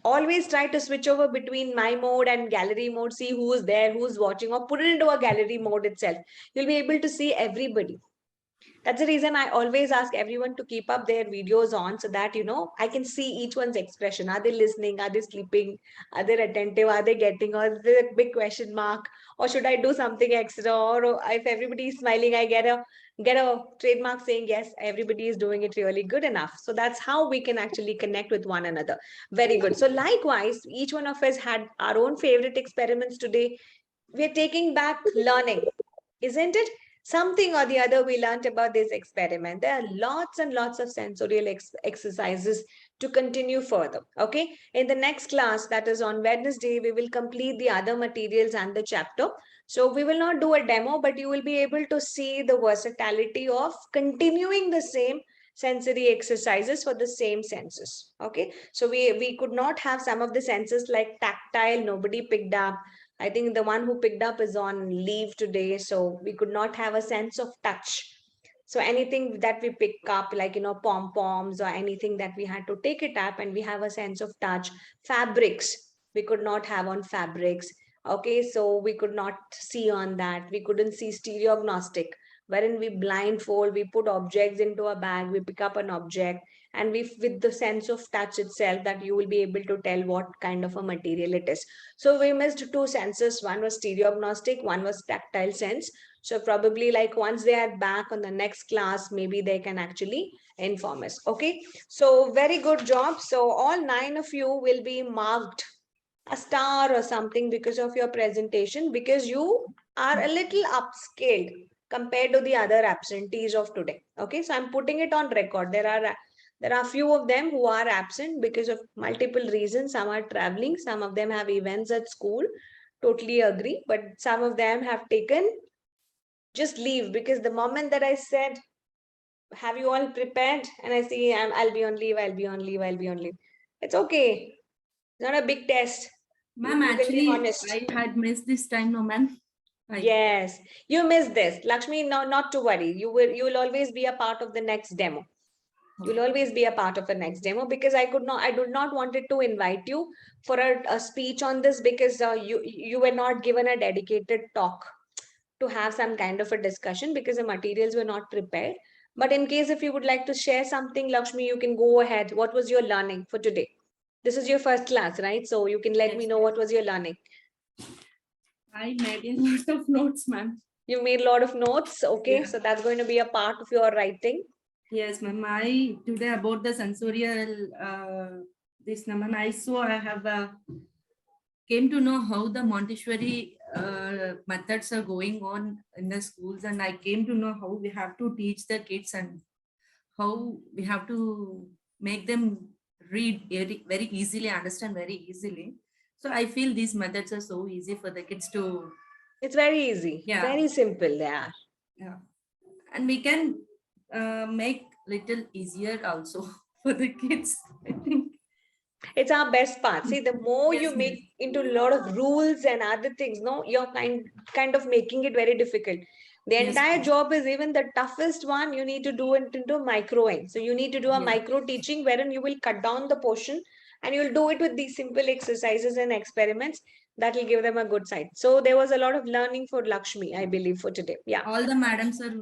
Always try to switch over between my mode and gallery mode, see who's there, who's watching, or put it into a gallery mode itself. You'll be able to see everybody. That's the reason I always ask everyone to keep up their videos on so that, I can see each one's expression. Are they listening? Are they sleeping? Are they attentive? Are they getting? Or is there a big question mark? Or should I do something extra? Or if everybody is smiling, I get a trademark saying, yes, everybody is doing it really good enough. So that's how we can actually connect with one another. Very good. So likewise, each one of us had our own favorite experiments today. we're taking back learning, isn't it? Something or the other we learned about this experiment. There are lots and lots of sensorial exercises to continue further. Okay. In the next class, that is on Wednesday, we will complete the other materials and the chapter. So we will not do a demo, but you will be able to see the versatility of continuing the same sensory exercises for the same senses. Okay. So we could not have some of the senses like tactile, nobody picked up. I think the one who picked up is on leave today, so we could not have a sense of touch. So anything that we pick up, like, pom poms or anything that we had to take it up and we have a sense of touch. Fabrics, we could not have on fabrics. Okay, so we could not see on that. We couldn't see stereognostic, wherein we blindfold, we put objects into a bag, we pick up an object, and we, with the sense of touch itself, that you will be able to tell what kind of a material it is. So we missed two senses. One was stereognostic, one was tactile sense. So probably like once they are back on the next class, maybe they can actually inform us. Okay. So very good job. So all 9 of you will be marked a star or something because of your presentation, because you are a little upscaled compared to the other absentees of today. Okay. So I'm putting it on record. There are few of them who are absent because of multiple reasons. Some are traveling, some of them have events at school. Totally agree. But some of them have taken just leave, because the moment that I said, have you all prepared? And I see I'll be on leave, I'll be on leave, I'll be on leave. It's okay. It's not a big test. Ma'am, You can be actually, honest. I had missed this time, no, ma'am. Yes, you missed this. Lakshmi, no, not to worry. You will always be a part of the next demo. You'll always be a part of the next demo, because I did not wanted to invite you for a speech on this, because you were not given a dedicated talk to have some kind of a discussion, because the materials were not prepared. But in case if you would like to share something, Lakshmi, you can go ahead. What was your learning for today? This is your first class, right? So you can let me know what was your learning. I made a lot of notes, ma'am. You made a lot of notes. Okay, Yeah. so that's going to be a part of your writing. Yes, ma'am. I today about the sensorial this ma'am. I have came to know how the Montessori methods are going on in the schools, and I came to know how we have to teach the kids and how we have to make them read very, very easily, understand very easily. So I feel these methods are so easy for the kids to. It's very easy. Yeah. Very simple. Yeah. Yeah. And we can make little easier also for the kids, I think. It's our best part. See, the more Yes, you make into a lot of rules and other things, no, you're kind of making it very difficult. The Yes, entire ma'am. job is, even the toughest one, you need to do it into microing. So you need to do a Yeah. micro teaching, wherein you will cut down the portion and you'll do it with these simple exercises and experiments that will give them a good side. So there was a lot of learning for Lakshmi, I believe, for today. Yeah. All the madams are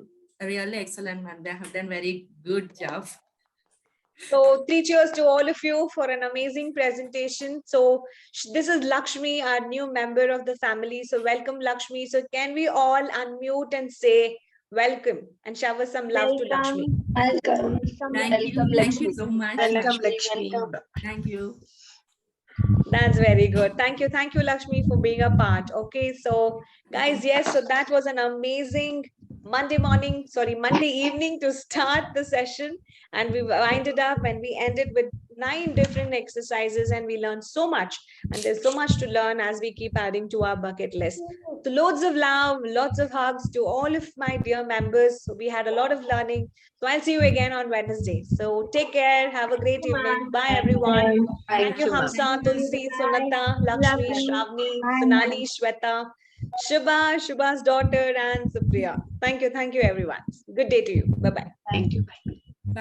really excellent, man. They have done very good job. So 3 cheers to all of you for an amazing presentation. So this is Lakshmi, our new member of the family. So welcome, Lakshmi. So can we all unmute and say welcome and shower some love to Lakshmi? Welcome. Thank you so much. Welcome, Lakshmi. Thank you. That's very good. Thank you, Lakshmi, for being a part. Okay, so guys, yes, so that was an amazing Monday evening to start the session, and we winded up and we ended with 9 different exercises, and we learned so much, and there's so much to learn as we keep adding to our bucket list. So loads of love, lots of hugs to all of my dear members. So we had a lot of learning. So I'll see you again on Wednesday. So take care. Have a great evening. Bye, everyone. Thank you, Hamsa, Tulsi, Sunata, Lakshmi, Shravani, Sonali, Shweta, Shubha's daughter, and Supriya. Thank you, everyone. Good day to you. Bye-bye. Thank you.